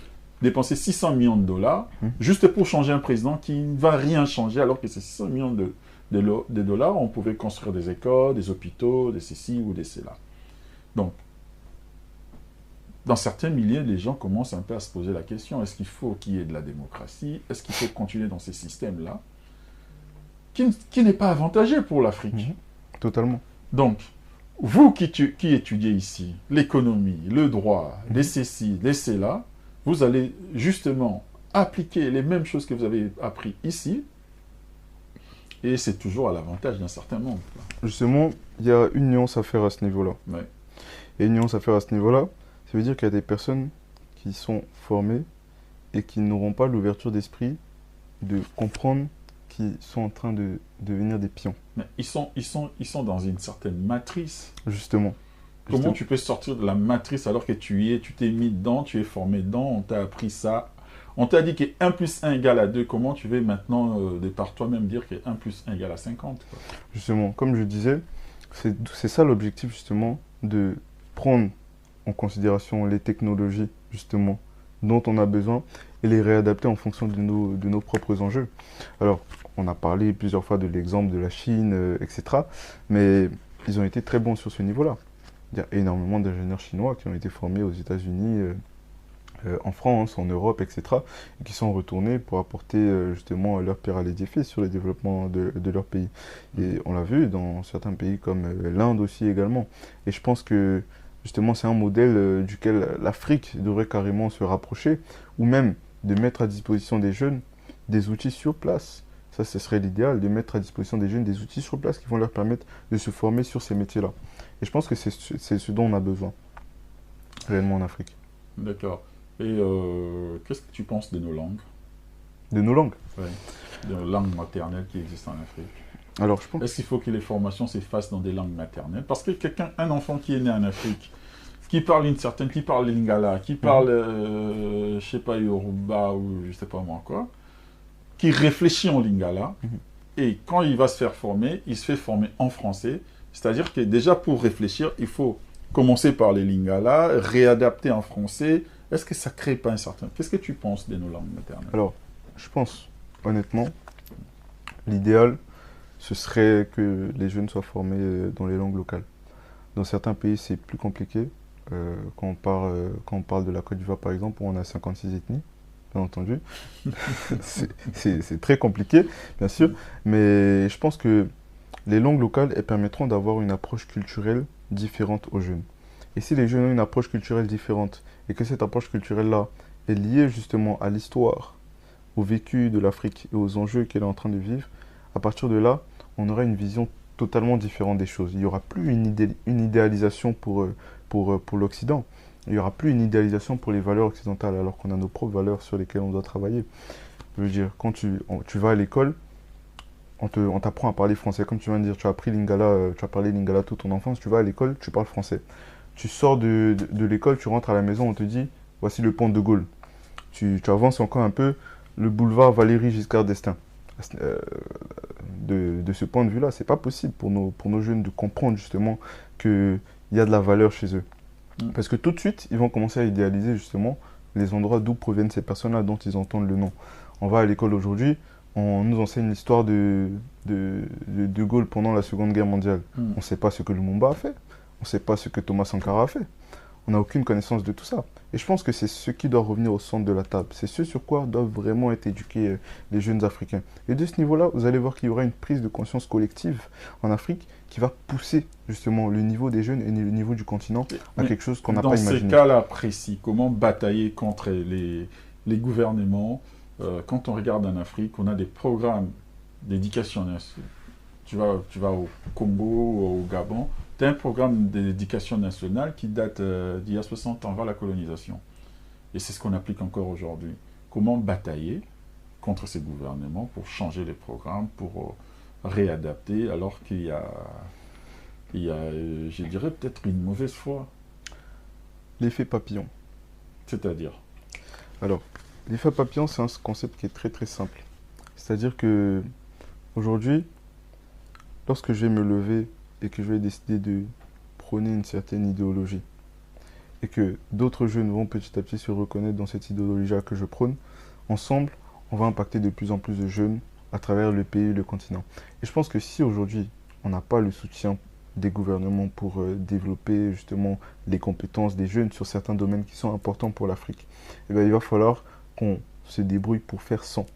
dépenser 600 millions de dollars, juste pour changer un président qui ne va rien changer, alors que ces 600 millions de dollars, on pouvait construire des écoles, des hôpitaux, des ceci ou des cela. Donc, dans certains milieux, les gens commencent un peu à se poser la question, est-ce qu'il faut qu'il y ait de la démocratie? Est-ce qu'il faut continuer dans ces systèmes-là qui n'est pas avantageux pour l'Afrique? Totalement. Donc, vous qui étudiez ici l'économie, le droit, les ceci, les cela, vous allez justement appliquer les mêmes choses que vous avez appris ici, et c'est toujours à l'avantage d'un certain nombre. Justement, il y a une nuance à faire à ce niveau-là. Ouais. Et une nuance à faire à ce niveau-là, ça veut dire qu'il y a des personnes qui sont formées et qui n'auront pas l'ouverture d'esprit de comprendre qu'ils sont en train de devenir des pions. Mais ils sont dans une certaine matrice. Justement. Comment tu peux sortir de la matrice alors que tu t'es mis dedans, tu es formé dedans, on t'a appris ça. On t'a dit que 1 plus 1 égale à 2. Comment tu veux maintenant, de par toi-même, dire que 1 plus 1 égale à 50 quoi? Justement, comme je disais, c'est ça l'objectif justement de prendre en considération les technologies justement dont on a besoin et les réadapter en fonction de nos propres enjeux. Alors, on a parlé plusieurs fois de l'exemple de la Chine, etc. Mais ils ont été très bons sur ce niveau-là. Il y a énormément d'ingénieurs chinois qui ont été formés aux États-Unis, en France, en Europe, etc. et qui sont retournés pour apporter justement leur pierre à l'édifice sur le développement de leur pays. Et on l'a vu dans certains pays comme l'Inde aussi également. Et je pense que justement c'est un modèle duquel l'Afrique devrait carrément se rapprocher, ou même de mettre à disposition des jeunes des outils sur place. Ça, ce serait l'idéal, de mettre à disposition des jeunes des outils sur place qui vont leur permettre de se former sur ces métiers-là. Et je pense que c'est ce dont on a besoin, réellement en Afrique. D'accord. Et qu'est-ce que tu penses de nos langues? De nos langues? Oui. De nos langues maternelles qui existent en Afrique. Alors, je pense... Est-ce qu'il faut que les formations se fassent dans des langues maternelles? Parce que un enfant qui est né en Afrique, qui parle qui parle lingala, qui parle, je sais pas, yoruba ou je sais pas moi quoi, qui réfléchit en lingala, et quand il va se faire former, il se fait former en français. C'est-à-dire que déjà pour réfléchir, il faut commencer par les lingala, réadapter en français. Est-ce que ça crée pas un certain... Qu'est-ce que tu penses de nos langues maternelles? Alors, je pense, honnêtement, l'idéal, ce serait que les jeunes soient formés dans les langues locales. Dans certains pays, c'est plus compliqué. Quand on parle de la Côte d'Ivoire, par exemple, où on a 56 ethnies, bien entendu. C'est très compliqué, bien sûr. Mais je pense que les langues locales, elles permettront d'avoir une approche culturelle différente aux jeunes. Et si les jeunes ont une approche culturelle différente, et que cette approche culturelle-là est liée justement à l'histoire, au vécu de l'Afrique et aux enjeux qu'elle est en train de vivre, à partir de là, on aura une vision totalement différente des choses. Il n'y aura plus une idéalisation pour l'Occident. Il n'y aura plus une idéalisation pour les valeurs occidentales, alors qu'on a nos propres valeurs sur lesquelles on doit travailler. Je veux dire, quand tu vas à l'école, on t'apprend à parler français. Comme tu viens de dire, tu as appris lingala, tu as parlé lingala toute ton enfance, tu vas à l'école, tu parles français. Tu sors de l'école, tu rentres à la maison, on te dit, voici le pont de Gaulle. Tu avances encore un peu, le boulevard Valéry Giscard d'Estaing. De ce point de vue-là, c'est pas possible pour nos jeunes de comprendre justement qu'il y a de la valeur chez eux. Parce que tout de suite, ils vont commencer à idéaliser justement les endroits d'où proviennent ces personnes-là dont ils entendent le nom. On va à l'école aujourd'hui, on nous enseigne l'histoire de Gaulle pendant la Seconde Guerre mondiale. On ne sait pas ce que Lumumba a fait. On ne sait pas ce que Thomas Sankara a fait. On n'a aucune connaissance de tout ça. Et je pense que c'est ce qui doit revenir au centre de la table. C'est ce sur quoi doivent vraiment être éduqués les jeunes Africains. Et de ce niveau-là, vous allez voir qu'il y aura une prise de conscience collective en Afrique qui va pousser justement le niveau des jeunes et le niveau du continent à quelque chose qu'on n'a pas imaginé. Dans ces cas-là précis, comment batailler contre les gouvernements? Quand on regarde en Afrique, on a des programmes d'éducation nationale. Tu vas au Congo ou au Gabon, tu as un programme d'éducation nationale qui date d'il y a 60 ans, avant la colonisation. Et c'est ce qu'on applique encore aujourd'hui. Comment batailler contre ces gouvernements pour changer les programmes, pour réadapter, alors qu'il y a, je dirais, peut-être une mauvaise foi. L'effet papillon. C'est-à-dire? Alors, l'effet papillon, c'est un concept qui est très très simple. C'est-à-dire que aujourd'hui, lorsque je vais me lever et que je vais décider de prôner une certaine idéologie, et que d'autres jeunes vont petit à petit se reconnaître dans cette idéologie-là que je prône, ensemble, on va impacter de plus en plus de jeunes à travers le pays et le continent. Et je pense que si aujourd'hui, on n'a pas le soutien des gouvernements pour développer justement les compétences des jeunes sur certains domaines qui sont importants pour l'Afrique, eh bien, il va falloir qu'on se débrouille pour faire sans.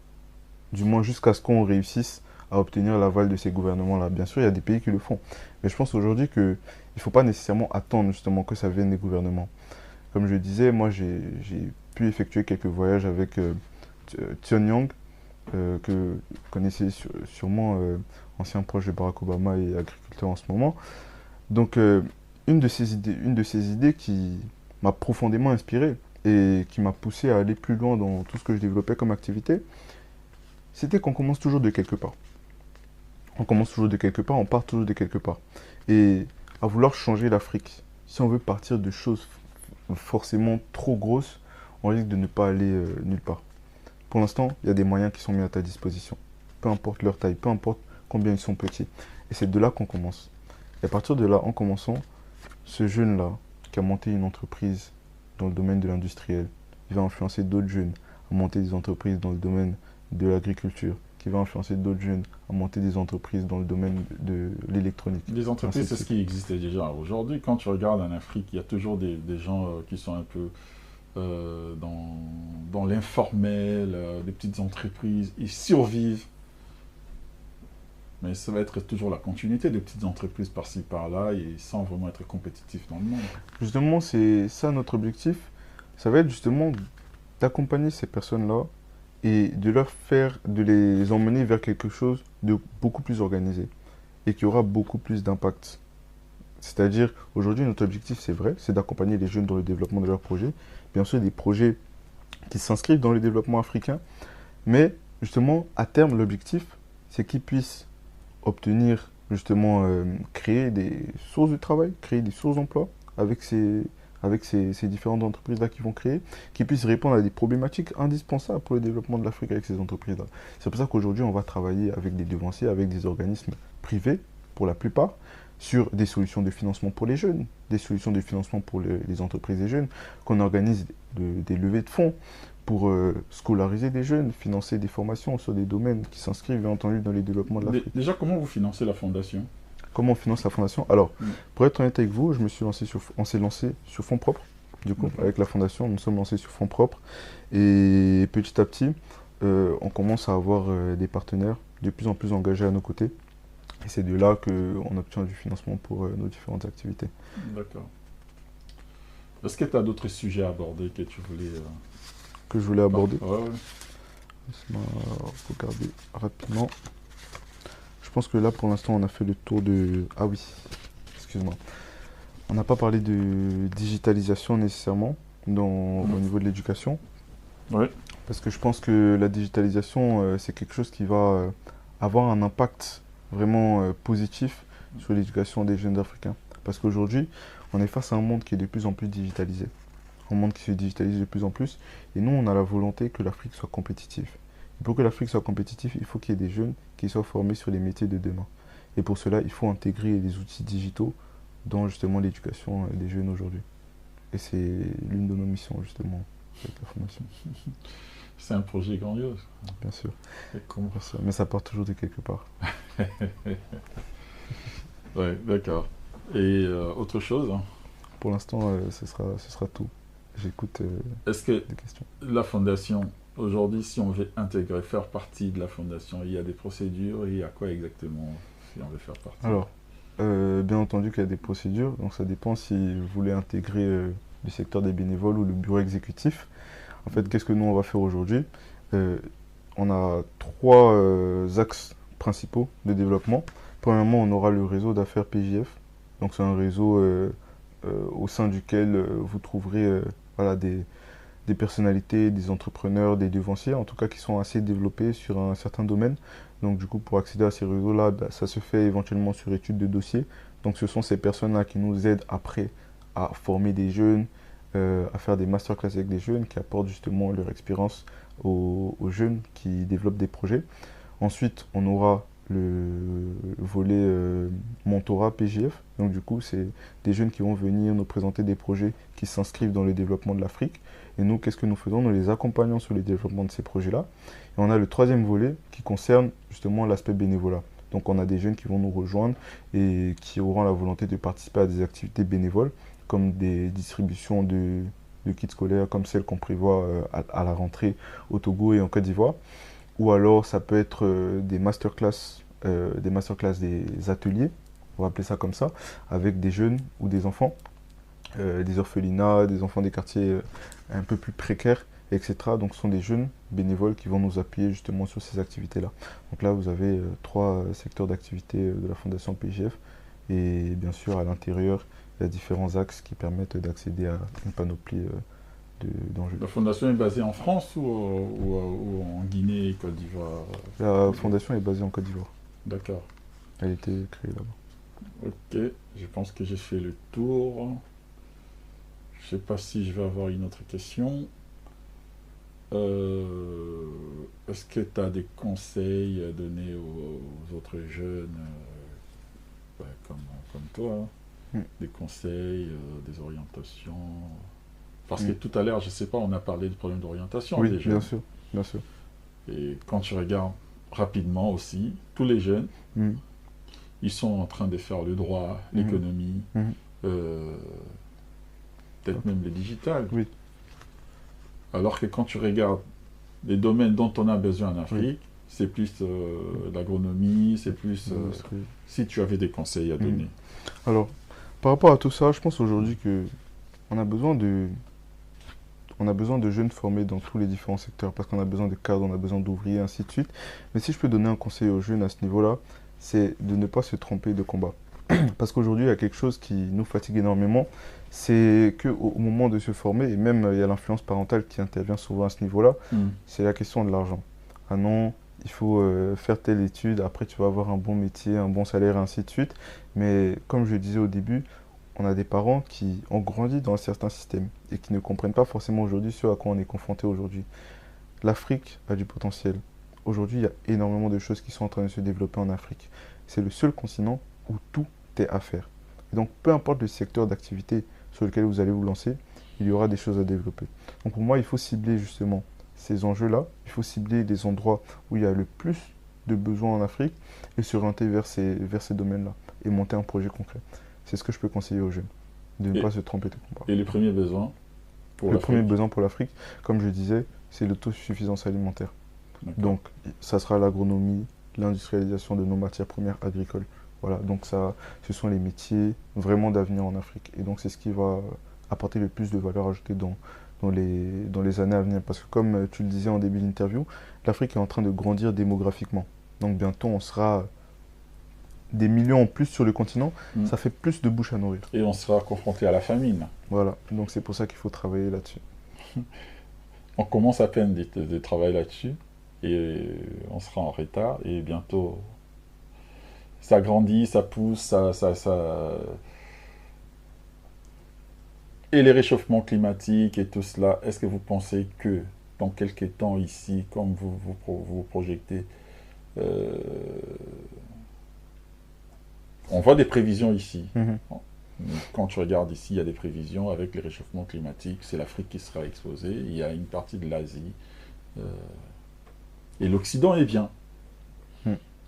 Du moins jusqu'à ce qu'on réussisse à obtenir l'aval de ces gouvernements-là. Bien sûr, il y a des pays qui le font. Mais je pense aujourd'hui qu'il ne faut pas nécessairement attendre justement que ça vienne des gouvernements. Comme je le disais, moi j'ai pu effectuer quelques voyages avec Tion Yang, que vous connaissez sûrement, ancien proche de Barack Obama et agriculteur en ce moment. Donc une de ces idées qui m'a profondément inspiré et qui m'a poussé à aller plus loin dans tout ce que je développais comme activité, c'était qu'on commence toujours de quelque part. On commence toujours de quelque part, on part toujours de quelque part. Et à vouloir changer l'Afrique, si on veut partir de choses forcément trop grosses, on risque de ne pas aller nulle part. Pour l'instant, il y a des moyens qui sont mis à ta disposition. Peu importe leur taille, peu importe combien ils sont petits. Et c'est de là qu'on commence. Et à partir de là, en commençant, ce jeune-là, qui a monté une entreprise dans le domaine de l'industriel, il va influencer d'autres jeunes à monter des entreprises dans le domaine de l'agriculture, qui va influencer d'autres jeunes à monter des entreprises dans le domaine de l'électronique. Les entreprises, c'est ce qui existait déjà. Aujourd'hui, quand tu regardes en Afrique, il y a toujours des gens qui sont un peu dans l'informel, des petites entreprises. Ils survivent. Mais ça va être toujours la continuité de petites entreprises par-ci, par-là, et sans vraiment être compétitif dans le monde. Justement, c'est ça notre objectif. Ça va être justement d'accompagner ces personnes-là et de les emmener vers quelque chose de beaucoup plus organisé et qui aura beaucoup plus d'impact. C'est-à-dire, aujourd'hui, notre objectif, c'est vrai, c'est d'accompagner les jeunes dans le développement de leurs projets. Bien sûr, des projets qui s'inscrivent dans le développement africain, mais justement, à terme, l'objectif, c'est qu'ils puissent obtenir, justement, créer des sources de travail, créer des sources d'emploi avec ces différentes entreprises-là qui vont créer, qui puissent répondre à des problématiques indispensables pour le développement de l'Afrique avec ces entreprises-là. C'est pour ça qu'aujourd'hui, on va travailler avec des devanciers, avec des organismes privés, pour la plupart, sur des solutions de financement pour les jeunes, des solutions de financement pour les entreprises et jeunes, qu'on organise des levées de fonds pour scolariser des jeunes, financer des formations sur des domaines qui s'inscrivent, bien entendu, dans les développements de l'Afrique. Déjà, comment vous financez la fondation? Comment on finance la fondation? Alors, pour être honnête avec vous, on s'est lancé sur fonds propres. Du coup, avec la fondation, nous sommes lancés sur fonds propres. Et petit à petit, on commence à avoir des partenaires de plus en plus engagés à nos côtés. Et c'est de là qu'on obtient du financement pour nos différentes activités. D'accord. Est-ce que tu as d'autres sujets à aborder que tu voulais... Que je voulais aborder? Ouais. Laisse-moi regarder rapidement. Je pense que là, pour l'instant, on a fait le tour de... Ah oui, excuse-moi. On n'a pas parlé de digitalisation nécessairement au niveau de l'éducation. Oui. Parce que je pense que la digitalisation, c'est quelque chose qui va avoir un impact vraiment positif sur l'éducation des jeunes Africains. Parce qu'aujourd'hui, on est face à un monde qui est de plus en plus digitalisé. Un monde qui se digitalise de plus en plus. Et nous, on a la volonté que l'Afrique soit compétitive. Et pour que l'Afrique soit compétitive, il faut qu'il y ait des jeunes qui soient formés sur les métiers de demain. Et pour cela, il faut intégrer les outils digitaux dans justement l'éducation des jeunes aujourd'hui. Et c'est l'une de nos missions justement avec la formation. C'est un projet grandiose. Bien sûr. Bien sûr. Mais ça part toujours de quelque part. Ouais, d'accord. Et autre chose? Pour l'instant, ce sera tout. J'écoute Est-ce que des questions. La fondation, aujourd'hui, si on veut intégrer, faire partie de la fondation, il y a des procédures et il y a quoi exactement si on veut faire partie? Alors, bien entendu qu'il y a des procédures, donc ça dépend si vous voulez intégrer le secteur des bénévoles ou le bureau exécutif. En fait, qu'est-ce que nous on va faire aujourd'hui? On a trois axes principaux de développement. Premièrement, on aura le réseau d'affaires PJF. Donc c'est un réseau au sein duquel vous trouverez voilà, des personnalités, des entrepreneurs, des devanciers, en tout cas qui sont assez développés sur un certain domaine. Donc du coup, pour accéder à ces réseaux-là, ça se fait éventuellement sur étude de dossier. Donc ce sont ces personnes-là qui nous aident après à former des jeunes, à faire des masterclass avec des jeunes, qui apportent justement leur expérience aux jeunes qui développent des projets. Ensuite, on aura le volet mentorat PJF. Donc du coup, c'est des jeunes qui vont venir nous présenter des projets qui s'inscrivent dans le développement de l'Afrique. Et nous, qu'est-ce que nous faisons? Nous les accompagnons sur le développement de ces projets-là. Et on a le troisième volet qui concerne justement l'aspect bénévolat. Donc on a des jeunes qui vont nous rejoindre et qui auront la volonté de participer à des activités bénévoles, comme des distributions de kits scolaires, comme celles qu'on prévoit à la rentrée au Togo et en Côte d'Ivoire. Ou alors ça peut être des masterclass, des ateliers, on va appeler ça comme ça, avec des jeunes ou des enfants, des orphelinats, des enfants des quartiers un peu plus précaires, etc. Donc ce sont des jeunes bénévoles qui vont nous appuyer justement sur ces activités-là. Donc là vous avez trois secteurs d'activité de la Fondation PGF et bien sûr à l'intérieur il y a différents axes qui permettent d'accéder à une panoplie d'enjeux. La fondation est basée en France ou en Guinée, Côte d'Ivoire? La fondation est basée en Côte d'Ivoire. D'accord. Elle a été créée là-bas. Ok, je pense que j'ai fait le tour. Je sais pas si je vais avoir une autre question. Est-ce que tu as des conseils à donner aux autres jeunes comme toi, hein? Des conseils, des orientations? Parce que tout à l'heure, je sais pas, on a parlé du problème d'orientation Oui, des jeunes. bien sûr, bien sûr. Et quand tu regardes rapidement aussi, tous les jeunes, ils sont en train de faire le droit, l'économie, peut-être même le digital. Oui. Alors que quand tu regardes les domaines dont on a besoin en Afrique, c'est plus l'agronomie, c'est plus... si tu avais des conseils à donner. Alors, par rapport à tout ça, je pense aujourd'hui que on a besoin de jeunes formés dans tous les différents secteurs, parce qu'on a besoin de cadres, on a besoin d'ouvriers, ainsi de suite. Mais si je peux donner un conseil aux jeunes à ce niveau-là, c'est de ne pas se tromper de combat. Parce qu'aujourd'hui, il y a quelque chose qui nous fatigue énormément, c'est qu'au moment de se former, et même il y a l'influence parentale qui intervient souvent à ce niveau-là, c'est la question de l'argent. Ah non, il faut faire telle étude, après tu vas avoir un bon métier, un bon salaire, ainsi de suite. Mais comme je le disais au début, on a des parents qui ont grandi dans certains systèmes et qui ne comprennent pas forcément aujourd'hui ce à quoi on est confronté aujourd'hui. L'Afrique a du potentiel. Aujourd'hui, il y a énormément de choses qui sont en train de se développer en Afrique. C'est le seul continent où tout est à faire. Et donc, peu importe le secteur d'activité sur lequel vous allez vous lancer, il y aura des choses à développer. Donc, pour moi, il faut cibler justement ces enjeux-là. Il faut cibler les endroits où il y a le plus de besoins en Afrique et s'orienter vers ces domaines-là et monter un projet concret. C'est ce que je peux conseiller aux jeunes, de ne pas se tromper de combat. Et les premiers besoins pour Le l'Afrique? premier besoin pour l'Afrique, comme je disais, c'est l'autosuffisance alimentaire. Donc, ça sera l'agronomie, l'industrialisation de nos matières premières agricoles. Voilà, donc ça, ce sont les métiers vraiment d'avenir en Afrique. Et donc, c'est ce qui va apporter le plus de valeur ajoutée dans les années à venir. Parce que comme tu le disais en début d'interview, l'Afrique est en train de grandir démographiquement. Donc, bientôt, on sera des millions en plus sur le continent. Ça fait plus de bouches à nourrir. Et on sera confronté à la famine. Voilà, donc c'est pour ça qu'il faut travailler là-dessus. On commence à peine de travailler là-dessus. Et on sera en retard. Et bientôt, ça grandit, ça pousse, Et les réchauffements climatiques et tout cela, est-ce que vous pensez que dans quelques temps ici, comme vous projetez, on voit des prévisions ici. Quand tu regardes ici, il y a des prévisions avec les réchauffements climatiques. C'est l'Afrique qui sera exposée. Il y a une partie de l'Asie. Et l'Occident est bien.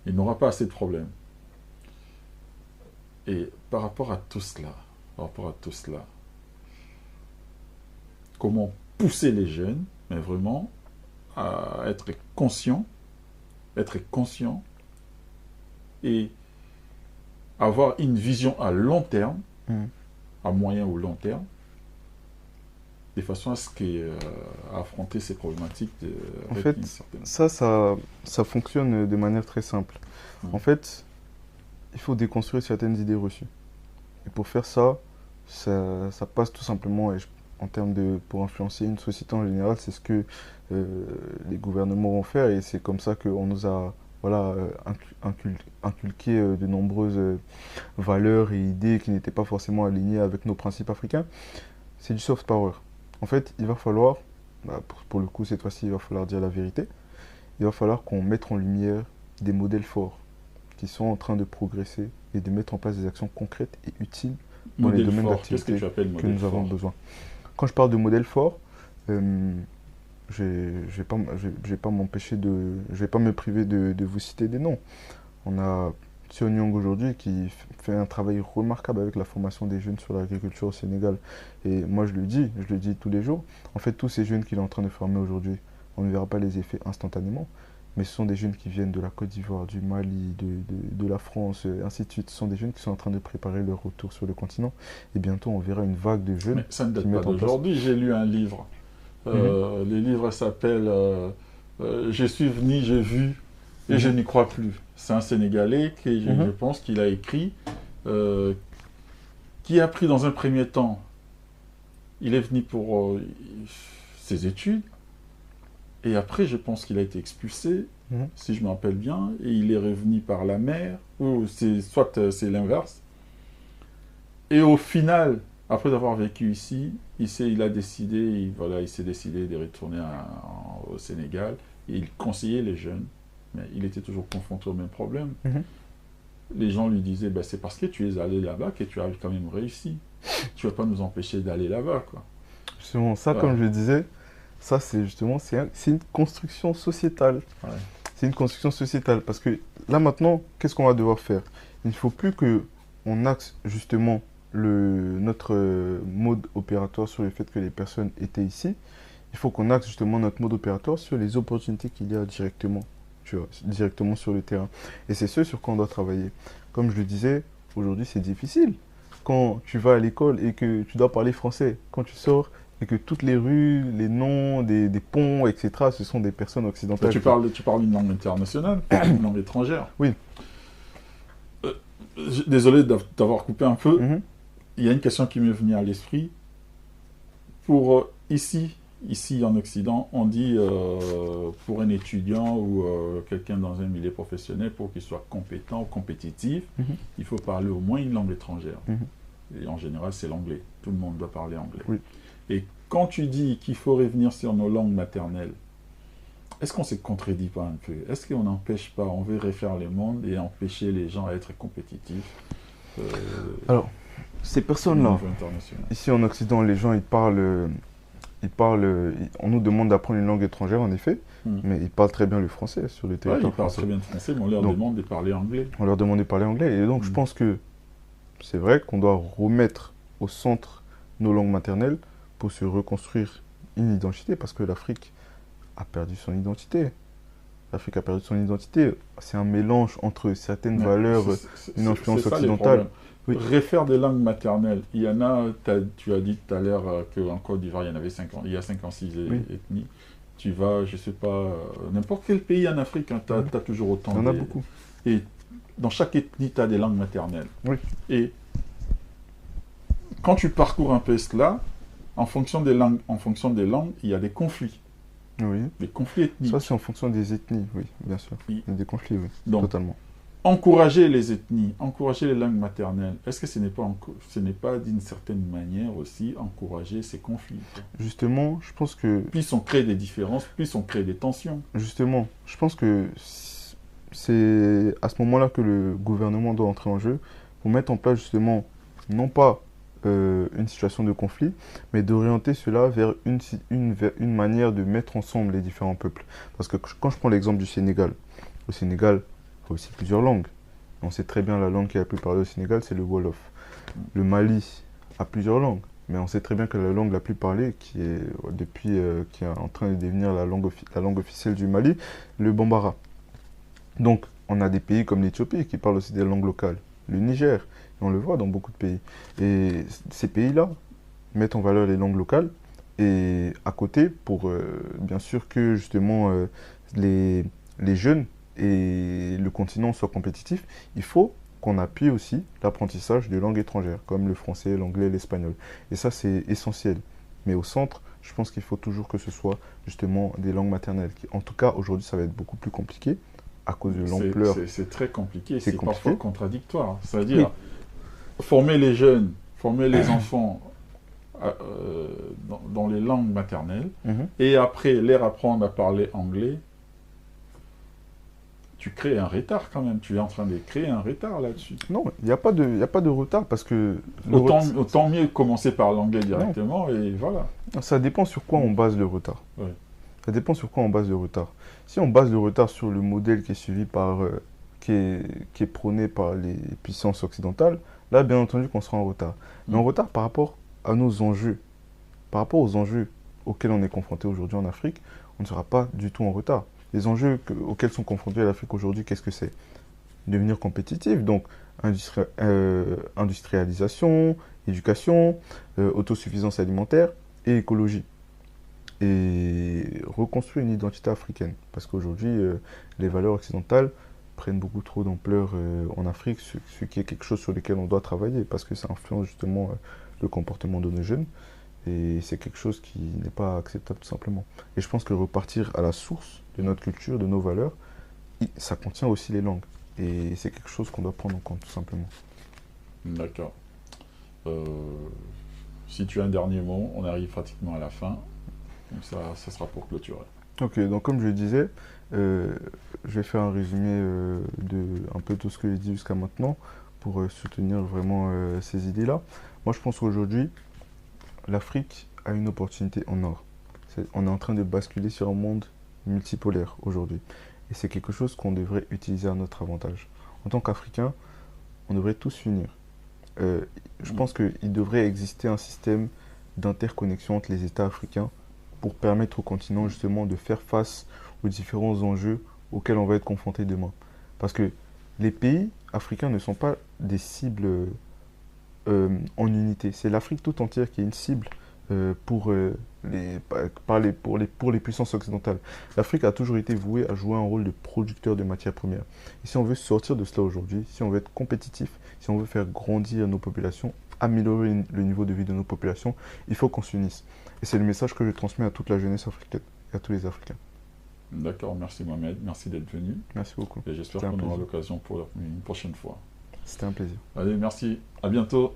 Il n'aura pas assez de problèmes. Et par rapport à tout cela, comment pousser les jeunes, mais vraiment, à être conscients et avoir une vision à long terme, à moyen ou long terme, de façon à affronter ces problématiques. En fait, ça fonctionne de manière très simple. En fait, il faut déconstruire certaines idées reçues. Et pour faire ça, ça passe tout simplement, en termes pour influencer une société en général, c'est ce que les gouvernements vont faire et c'est comme ça qu'on nous a inculqué de nombreuses valeurs et idées qui n'étaient pas forcément alignées avec nos principes africains. C'est du soft power. En fait, il va falloir, pour le coup cette fois-ci, il va falloir dire la vérité. Il va falloir qu'on mette en lumière des modèles forts qui sont en train de progresser et de mettre en place des actions concrètes et utiles dans les domaines d'activité que nous avons besoin. Quand je parle de modèles forts, je vais pas me priver de vous citer des noms. On a Seo Nyong aujourd'hui qui fait un travail remarquable avec la formation des jeunes sur l'agriculture au Sénégal. Et moi je le dis tous les jours, en fait tous ces jeunes qu'il est en train de former aujourd'hui, on ne verra pas les effets instantanément, mais ce sont des jeunes qui viennent de la Côte d'Ivoire, du Mali, de la France, et ainsi de suite. Ce sont des jeunes qui sont en train de préparer leur retour sur le continent. Et bientôt on verra une vague de jeunes Mais ça ne date qui pas mettent en place. d'aujourd'hui. J'ai lu un livre. Le livre s'appelle Je suis venu, j'ai vu et je n'y crois plus. C'est un Sénégalais qui, je pense qu'il a écrit, qui a pris dans un premier temps, il est venu pour ses études, et après je pense qu'il a été expulsé, si je me rappelle bien, et il est revenu par la mer, ou c'est l'inverse. Et au final, après avoir vécu ici, il s'est décidé de retourner au Sénégal. Et il conseillait les jeunes, mais il était toujours confronté au même problème. Les gens lui disaient, ben, c'est parce que tu es allé là-bas que tu as quand même réussi. Tu ne vas pas nous empêcher d'aller là-bas, quoi. Justement, ça, comme je le disais, ça, c'est justement, c'est une construction sociétale. Ouais. C'est une construction sociétale. Parce que là, maintenant, qu'est-ce qu'on va devoir faire? Il ne faut plus qu'on axe justement notre mode opératoire sur le fait que les personnes étaient ici. Il faut qu'on axe justement notre mode opératoire sur les opportunités qu'il y a directement, tu vois, directement sur le terrain. Et c'est ce sur quoi on doit travailler. Comme je le disais, aujourd'hui, c'est difficile. Quand tu vas à l'école et que tu dois parler français, quand tu sors et que toutes les rues, les noms des ponts, etc., ce sont des personnes occidentales. Tu parles une langue internationale, une langue étrangère. Oui. Désolé d'avoir coupé un peu. Il y a une question qui m'est venue à l'esprit. Pour ici en Occident, on dit pour un étudiant ou quelqu'un dans un milieu professionnel, pour qu'il soit compétent ou compétitif, il faut parler au moins une langue étrangère. Et en général, c'est l'anglais. Tout le monde doit parler anglais. Oui. Et quand tu dis qu'il faut revenir sur nos langues maternelles, est-ce qu'on ne se contredit pas un peu? Est-ce qu'on n'empêche pas, on veut refaire le monde et empêcher les gens à être compétitifs Alors, ces personnes-là, ici en Occident, les gens, on nous demande d'apprendre une langue étrangère, en effet, mais ils parlent très bien le français sur le territoire. Ils parlent très bien le français, mais on leur demande de parler anglais. On leur demande de parler anglais. Et donc, je pense que c'est vrai qu'on doit remettre au centre nos langues maternelles pour se reconstruire une identité, parce que l'Afrique a perdu son identité. L'Afrique a perdu son identité. C'est un mélange entre certaines valeurs, une influence occidentale. Oui. Refaire des langues maternelles. Il y en a, tu as dit tout à l'heure qu'en Côte d'Ivoire, il y a 56 ethnies. Tu vas, je ne sais pas, n'importe quel pays en Afrique, tu as toujours autant. Il y en a beaucoup. Et dans chaque ethnie, tu as des langues maternelles. Oui. Et quand tu parcours un peu cela, en fonction des langues, il y a des conflits. Oui. Des conflits ethniques. Ça, c'est en fonction des ethnies, oui, bien sûr. Oui. Il y a des conflits, oui, donc, totalement. Encourager les ethnies, encourager les langues maternelles, est-ce que ce n'est pas d'une certaine manière aussi encourager ces conflits, quoi? Justement, je pense que... Plus on crée des différences, plus on crée des tensions. Justement, je pense que c'est à ce moment-là que le gouvernement doit entrer en jeu pour mettre en place justement, non pas une situation de conflit, mais d'orienter cela vers une manière de mettre ensemble les différents peuples. Parce que quand je prends l'exemple du Sénégal, au Sénégal, il y a aussi plusieurs langues. On sait très bien la langue qui est la plus parlée au Sénégal, c'est le Wolof. Le Mali a plusieurs langues, mais on sait très bien que la langue la plus parlée, qui est en train de devenir la langue officielle du Mali, le Bambara. Donc, on a des pays comme l'Éthiopie qui parlent aussi des langues locales, le Niger, et on le voit dans beaucoup de pays. Et ces pays-là mettent en valeur les langues locales, et à côté, pour bien sûr que justement les jeunes et le continent soient compétitifs, il faut qu'on appuie aussi l'apprentissage de langues étrangères, comme le français, l'anglais, l'espagnol. Et ça, c'est essentiel. Mais au centre, je pense qu'il faut toujours que ce soit justement des langues maternelles. En tout cas, aujourd'hui, ça va être beaucoup plus compliqué à cause de l'ampleur. C'est très compliqué, c'est parfois contradictoire. C'est-à-dire, former les jeunes, former les enfants dans les langues maternelles, et après les apprendre à parler anglais, tu crées un retard quand même. Tu es en train de créer un retard là-dessus. Non, il n'y a pas de retard parce que... Autant mieux commencer par l'anglais directement et voilà. Ça dépend sur quoi on base le retard. Ouais. Ça dépend sur quoi on base le retard. Si on base le retard sur le modèle qui est suivi par qui est prôné par les puissances occidentales, là, bien entendu qu'on sera en retard. Mais en retard par rapport à nos enjeux, par rapport aux enjeux auxquels on est confronté aujourd'hui en Afrique, on ne sera pas du tout en retard. Les enjeux auxquels sont confrontés l'Afrique aujourd'hui, qu'est-ce que c'est? Devenir compétitif, donc industrialisation, éducation, autosuffisance alimentaire et écologie. Et reconstruire une identité africaine. Parce qu'aujourd'hui, les valeurs occidentales prennent beaucoup trop d'ampleur en Afrique, ce qui est quelque chose sur lequel on doit travailler, parce que ça influence justement le comportement de nos jeunes. Et c'est quelque chose qui n'est pas acceptable tout simplement. Et je pense que repartir à la source de notre culture, de nos valeurs, ça contient aussi les langues. Et c'est quelque chose qu'on doit prendre en compte tout simplement. D'accord. Euh, Si tu as un dernier mot, on arrive pratiquement à la fin. Donc ça sera pour clôturer. Ok, donc comme je le disais, je vais faire un résumé de un peu tout ce que j'ai dit jusqu'à maintenant pour soutenir vraiment ces idées-là. Moi, je pense qu'aujourd'hui, l'Afrique a une opportunité en or. On est en train de basculer sur un monde multipolaire aujourd'hui. Et c'est quelque chose qu'on devrait utiliser à notre avantage. En tant qu'Africains, on devrait tous s'unir. Euh, je pense qu'il devrait exister un système d'interconnexion entre les États africains pour permettre au continent justement de faire face aux différents enjeux auxquels on va être confronté demain. Parce que les pays africains ne sont pas des cibles en unité. C'est l'Afrique tout entière qui est une cible pour, pour les puissances occidentales. L'Afrique a toujours été vouée à jouer un rôle de producteur de matières premières. Et si on veut sortir de cela aujourd'hui, si on veut être compétitif, si on veut faire grandir nos populations, améliorer le niveau de vie de nos populations, il faut qu'on s'unisse. Et c'est le message que je transmets à toute la jeunesse africaine et à tous les Africains. D'accord, merci Mohamed, merci d'être venu. Merci beaucoup. Et j'espère C'était un qu'on aura plaisir. l'occasion pour une prochaine fois. C'était un plaisir. Allez, merci, à bientôt.